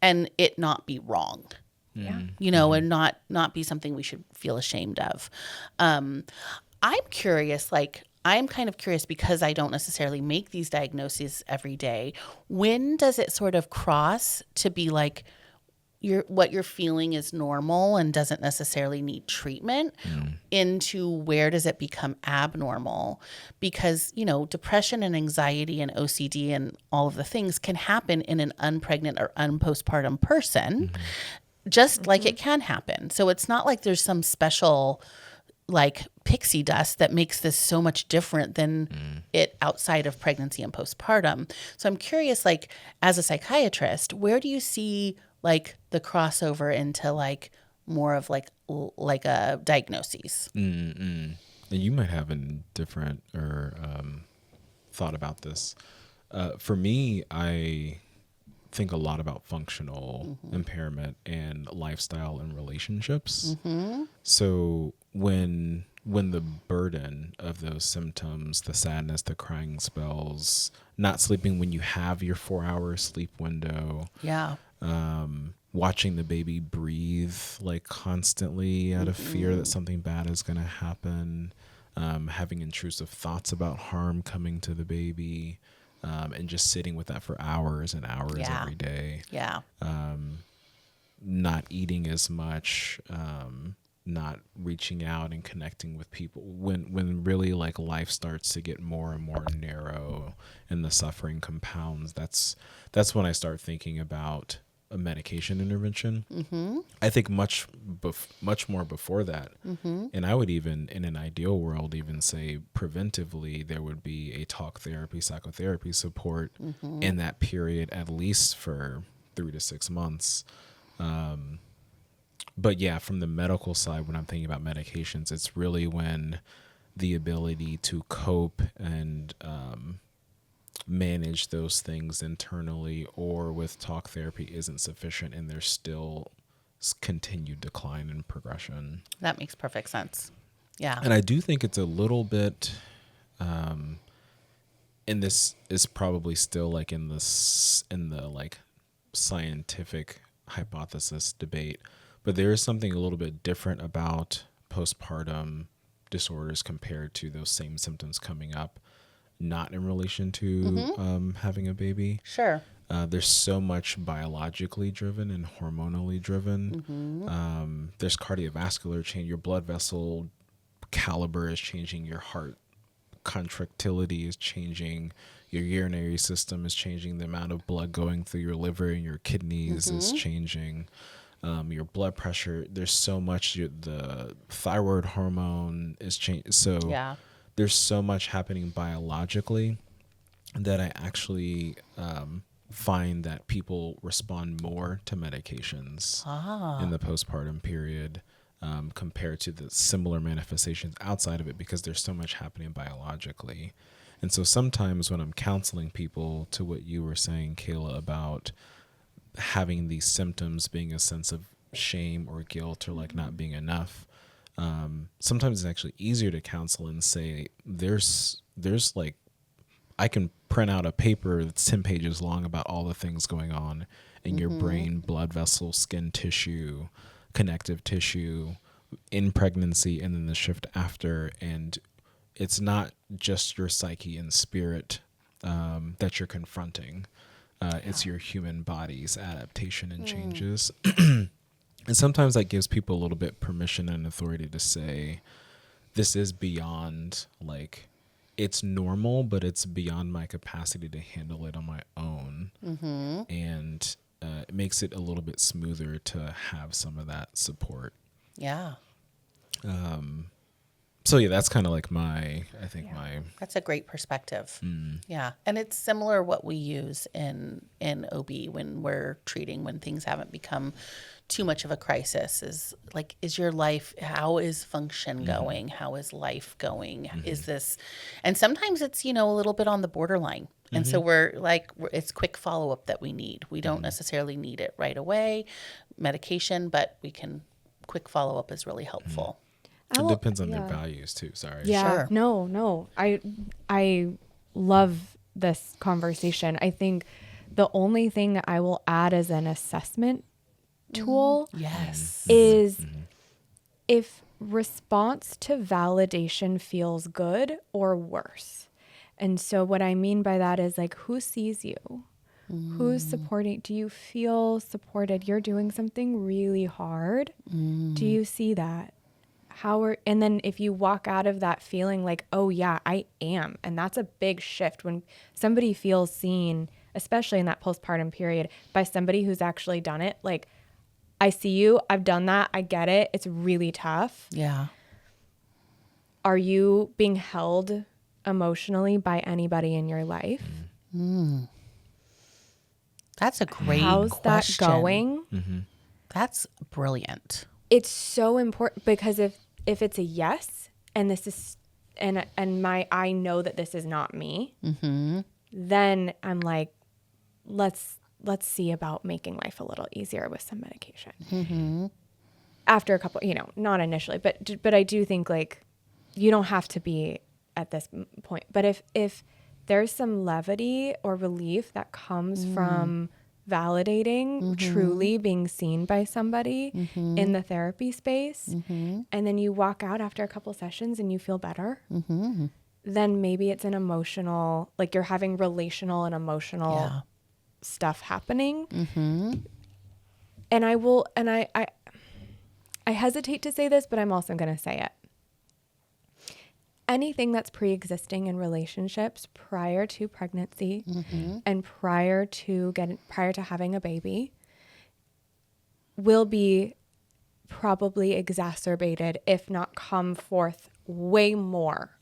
and it not be wrong. Yeah. And not be something we should feel ashamed of. I'm curious, I'm kind of curious, because I don't necessarily make these diagnoses every day. When does it sort of cross to be like what you're feeling is normal and doesn't necessarily need treatment, into where does it become abnormal? Because, depression and anxiety and OCD and all of the things can happen in an unpregnant or unpostpartum person, just like it can happen. So it's not like there's some special pixie dust that makes this so much different than it outside of pregnancy and postpartum. So I'm curious, as a psychiatrist, where do you see the crossover into more of a diagnoses? And you might have a different or thought about this. For me, I think a lot about functional impairment and lifestyle and relationships. So when the burden of those symptoms, the sadness, the crying spells, not sleeping when you have your 4-hour sleep window, watching the baby breathe constantly out of fear that something bad is going to happen, having intrusive thoughts about harm coming to the baby, and just sitting with that for hours and hours every day. Yeah. Not eating as much, not reaching out and connecting with people when really like life starts to get more and more narrow and the suffering compounds. That's when I start thinking about a medication intervention. I think much more before that. And I would even, in an ideal world, even say preventively, there would be a talk therapy, psychotherapy support in that period, at least for 3 to 6 months. But yeah, from the medical side, when I'm thinking about medications, it's really when the ability to cope and manage those things internally or with talk therapy isn't sufficient, and there's still continued decline and progression. That makes perfect sense. Yeah. And I do think it's a little bit, and this is probably still like in the like scientific hypothesis debate, but there is something a little bit different about postpartum disorders compared to those same symptoms coming up, not in relation to having a baby. Sure. There's so much biologically driven and hormonally driven. There's cardiovascular change. Your blood vessel caliber is changing. Your heart contractility is changing. Your urinary system is changing. The amount of blood going through your liver and your kidneys is changing. Your blood pressure, there's so much. The thyroid hormone is changing. So there's so much happening biologically that I actually find that people respond more to medications in the postpartum period compared to the similar manifestations outside of it, because there's so much happening biologically. And so sometimes when I'm counseling people, to what you were saying, Kayla, about having these symptoms being a sense of shame or guilt or like not being enough, sometimes it's actually easier to counsel and say, there's like, I can print out a paper that's 10 pages long about all the things going on in your brain, blood vessel, skin tissue, connective tissue in pregnancy, and then the shift after. And it's not just your psyche and spirit that you're confronting. It's your human body's adaptation and changes. And sometimes that gives people a little bit permission and authority to say, this is beyond, like, it's normal, but it's beyond my capacity to handle it on my own. And it makes it a little bit smoother to have some of that support. Yeah. So yeah, that's kind of like my That's a great perspective. Yeah. And it's similar what we use in OB when we're treating, when things haven't become too much of a crisis, is like, is your life, how is function going? How is life going? Is this, and sometimes it's, a little bit on the borderline. And so it's quick follow-up that we need. We don't necessarily need it right away, medication, but quick follow-up is really helpful. It depends on their values too. Sorry. Yeah. Sure. No. I love this conversation. I think the only thing I will add as an assessment tool is if response to validation feels good or worse. And so what I mean by that is like, who sees you? Who's supporting? Do you feel supported? You're doing something really hard. Do you see that? And then if you walk out of that feeling like, oh yeah, I am. And that's a big shift when somebody feels seen, especially in that postpartum period, by somebody who's actually done it. Like, I see you, I've done that, I get it. It's really tough. Yeah. Are you being held emotionally by anybody in your life? That's a great How's question. that going? That's brilliant. It's so important, because if it's a yes, and this is, and I know that this is not me, then I'm like, let's see about making life a little easier with some medication. After a couple, not initially, but I do think like, you don't have to be at this point. But if there's some levity or relief that comes from validating, truly being seen by somebody in the therapy space, and then you walk out after a couple sessions and you feel better, then maybe it's an emotional, like you're having relational and emotional stuff happening. And I hesitate to say this, but I'm also going to say it. Anything that's pre-existing in relationships prior to pregnancy and prior to having a baby will be probably exacerbated, if not come forth way more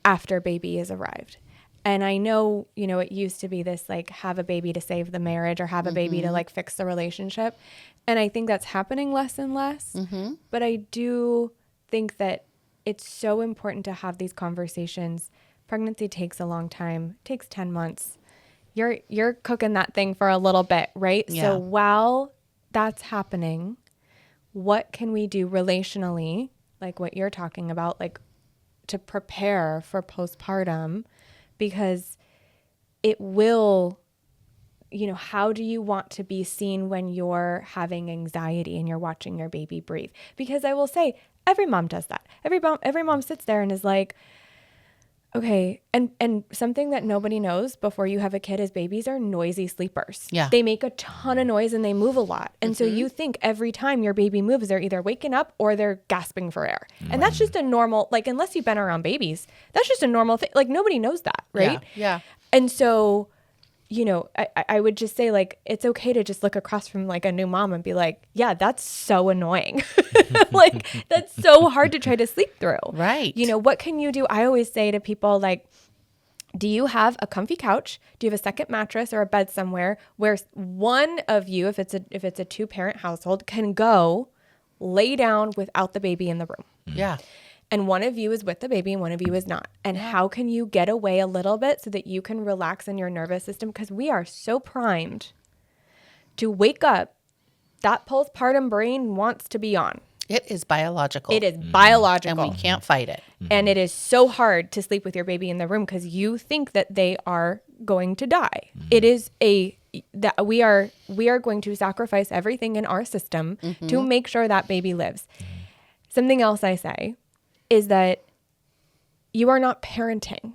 after baby has arrived. And I know, you know, it used to be this like have a baby to save the marriage or have a baby to like fix the relationship. And I think that's happening less and less. But I do think that it's so important to have these conversations. Pregnancy takes a long time, takes 10 months. You're cooking that thing for a little bit, right? Yeah. So while that's happening, what can we do relationally, like what you're talking about, like to prepare for postpartum? Because it will, you know, how do you want to be seen when you're having anxiety and you're watching your baby breathe? Because I will say, every mom does that. Every mom sits there and is like, okay. And something that nobody knows before you have a kid is babies are noisy sleepers. Yeah. They make a ton of noise and they move a lot. And so you think every time your baby moves, they're either waking up or they're gasping for air. And that's just a normal, like, unless you've been around babies, that's just a normal thing. Like nobody knows that, right? Yeah. And so, you know, I would just say, like, it's okay to just look across from like a new mom and be like, yeah, that's so annoying. Like, that's so hard to try to sleep through. Right. You know, what can you do? I always say to people, like, do you have a comfy couch? Do you have a second mattress or a bed somewhere where one of you, if it's a 2-parent household, can go lay down without the baby in the room? Yeah. And one of you is with the baby and one of you is not. And how can you get away a little bit so that you can relax in your nervous system? Because we are so primed to wake up. That postpartum brain wants to be on. It is biological. It is biological. And we can't fight it. And it is so hard to sleep with your baby in the room because you think that they are going to die. It is that we are going to sacrifice everything in our system to make sure that baby lives. Something else I say is that you are not parenting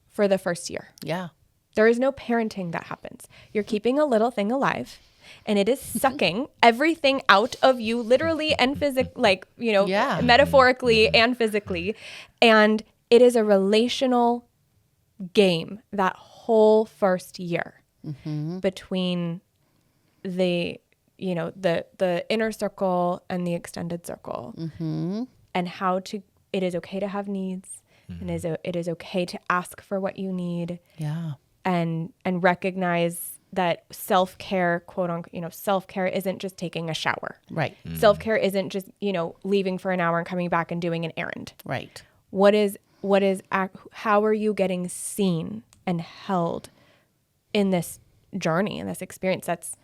for the first year. Yeah. There is no parenting that happens. You're keeping a little thing alive and it is sucking everything out of you, literally and physically, like, you know, metaphorically and physically. And it is a relational game that whole first year between the, you know, the inner circle and the extended circle. And how to, it is okay to have needs and it is okay to ask for what you need. Yeah. And recognize that self-care, quote unquote, you know, self-care isn't just taking a shower. Right. Self-care isn't just, you know, leaving for an hour and coming back and doing an errand. Right. How are you getting seen and held in this journey, in this experience that's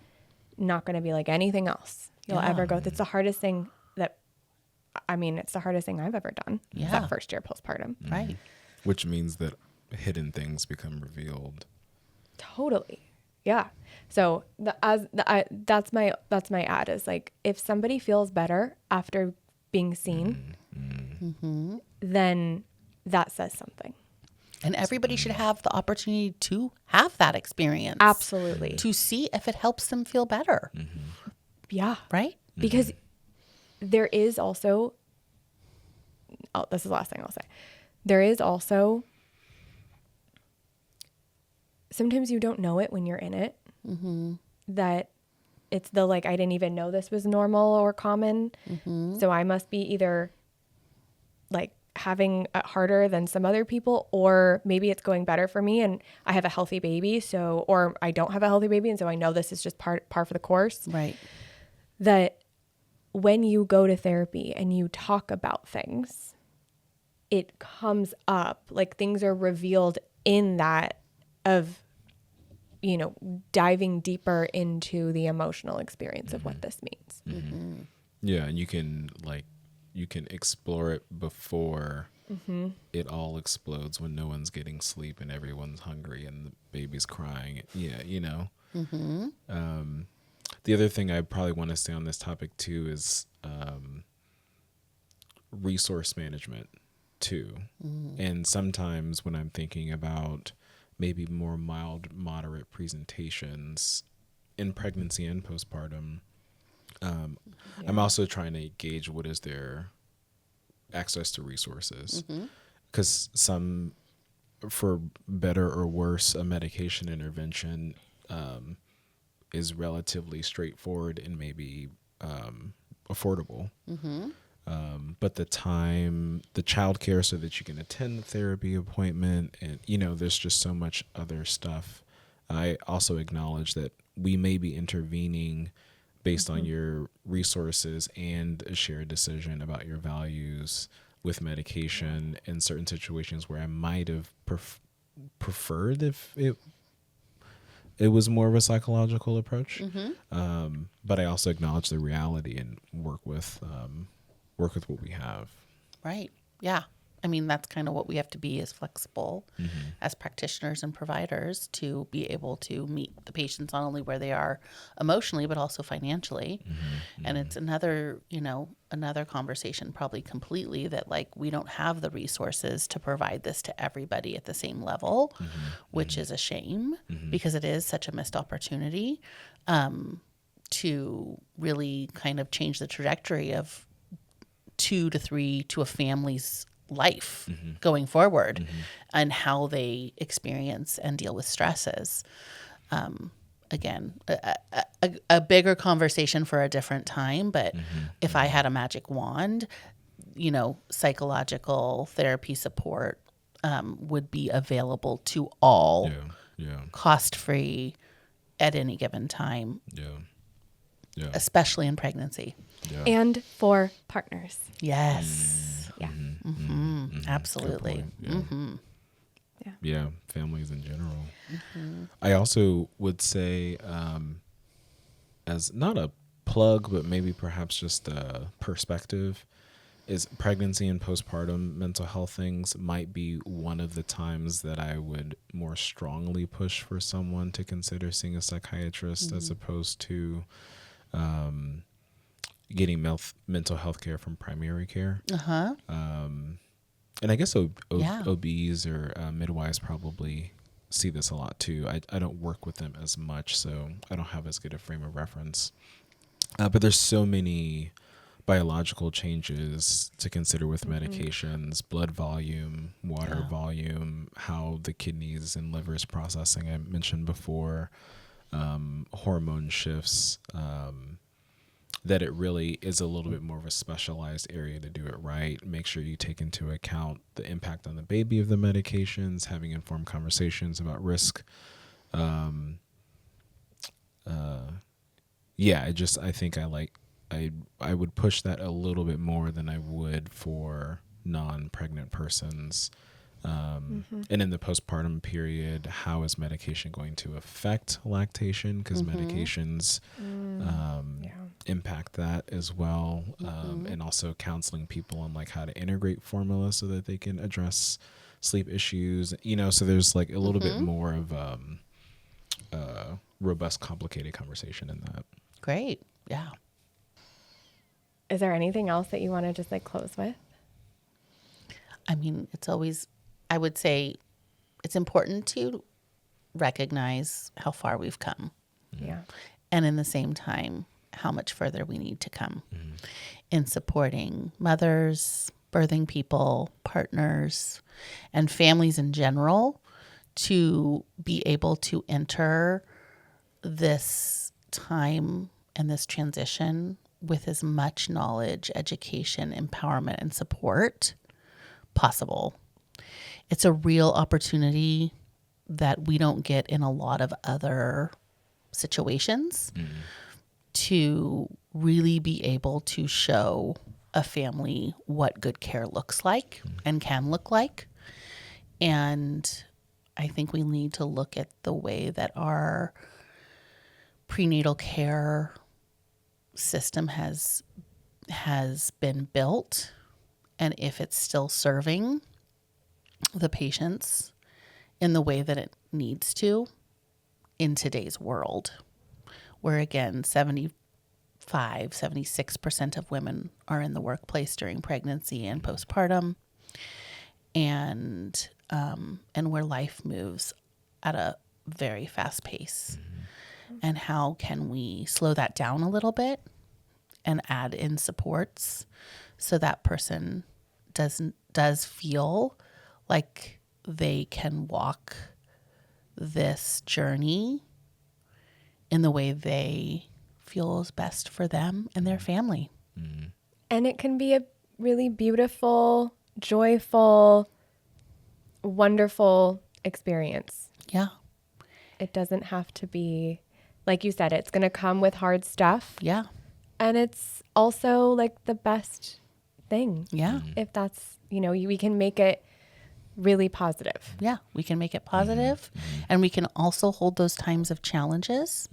not going to be like anything else you'll ever go through? It's the hardest thing it's the hardest thing I've ever done. Yeah. That first year postpartum. Right. Which means that hidden things become revealed. Totally. Yeah. So that's my ad is like, if somebody feels better after being seen, then that says something. And everybody should have the opportunity to have that experience. Absolutely. To see if it helps them feel better. Yeah. Right? Because there is also, this is the last thing I'll say. There is also, sometimes you don't know it when you're in it, that it's the, like, I didn't even know this was normal or common. So I must be either like having it harder than some other people, or maybe it's going better for me and I have a healthy baby. So, or I don't have a healthy baby. And so I know this is just par for the course. Right. That when you go to therapy and you talk about things, it comes up, like things are revealed in that of, you know, diving deeper into the emotional experience of what this means. Yeah. And you can explore it before it all explodes, when no one's getting sleep and everyone's hungry and the baby's crying. Yeah. You know, the other thing I probably want to say on this topic too is resource management too. And sometimes when I'm thinking about maybe more mild, moderate presentations in pregnancy and postpartum, I'm also trying to gauge what is their access to resources, because some, for better or worse, a medication intervention is relatively straightforward and maybe affordable. But the time, the childcare so that you can attend the therapy appointment, and there's just so much other stuff. I also acknowledge that we may be intervening based on your resources and a shared decision about your values with medication in certain situations where I might have preferred if it was more of a psychological approach. But I also acknowledge the reality and work with what we have. Right. Yeah. I mean, that's kind of what we have to be, as flexible as practitioners and providers to be able to meet the patients not only where they are emotionally, but also financially. And it's another conversation probably completely that, like, we don't have the resources to provide this to everybody at the same level, which is a shame because it is such a missed opportunity to really kind of change the trajectory of 2 to 3 to a family's life going forward and how they experience and deal with stresses. Again, a bigger conversation for a different time, but if I had a magic wand, psychological therapy support would be available to all, cost-free at any given time, especially in pregnancy. And for partners. Yes. Yeah. Absolutely. Yeah, families in general. I also would say, as not a plug, but maybe perhaps just a perspective, is pregnancy and postpartum mental health things might be one of the times that I would more strongly push for someone to consider seeing a psychiatrist as opposed to getting mental health care from primary care. And I guess OBs or midwives probably see this a lot too. I don't work with them as much, so I don't have as good a frame of reference. But there's so many biological changes to consider with medications, blood volume, water volume, how the kidneys and liver is processing, I mentioned before, hormone shifts, that it really is a little bit more of a specialized area to do it right. Make sure you take into account the impact on the baby of the medications, having informed conversations about risk. I think I would push that a little bit more than I would for non-pregnant persons. And in the postpartum period, how is medication going to affect lactation? Because medications impact that as well. And also counseling people on like how to integrate formula so that they can address sleep issues. So there's like a little bit more of robust, complicated conversation in that. Great. Yeah. Is there anything else that you want to just like close with? I mean, I would say it's important to recognize how far we've come. Yeah. And in the same time, how much further we need to come in supporting mothers, birthing people, partners, and families in general to be able to enter this time and this transition with as much knowledge, education, empowerment, and support possible. It's a real opportunity that we don't get in a lot of other situations to really be able to show a family what good care looks like and can look like. And I think we need to look at the way that our prenatal care system has been built, and if it's still serving the patients in the way that it needs to in today's world, where again 76% of women are in the workplace during pregnancy and postpartum, and where life moves at a very fast pace. And how can we slow that down a little bit and add in supports so that person does feel like they can walk this journey in the way they feel is best for them and their family. And it can be a really beautiful, joyful, wonderful experience. Yeah. It doesn't have to be, like you said, it's going to come with hard stuff. Yeah. And it's also like the best thing. Yeah. If that's, we can make it really positive. Yeah. We can make it positive, and we can also hold those times of challenges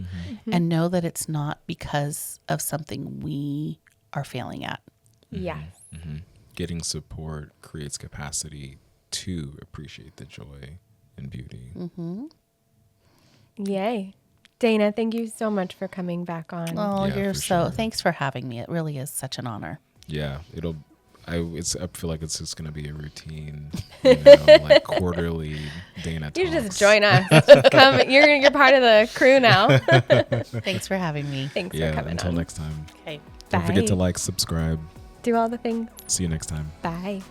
and know that it's not because of something we are failing at. Yes. Getting support creates capacity to appreciate the joy and beauty. Yay. Dana, thank you so much for coming back on. Oh, Yeah, you're for so, sure. thanks for having me. It really is such an honor. Yeah, I feel like it's just gonna be a routine, like quarterly Dana talks. You just join us. Just come. You're part of the crew now. Thanks for having me. Thanks for Yeah, coming until on. next time. Okay. Don't forget to Bye. like, subscribe. Do all the things. See you next time. Bye.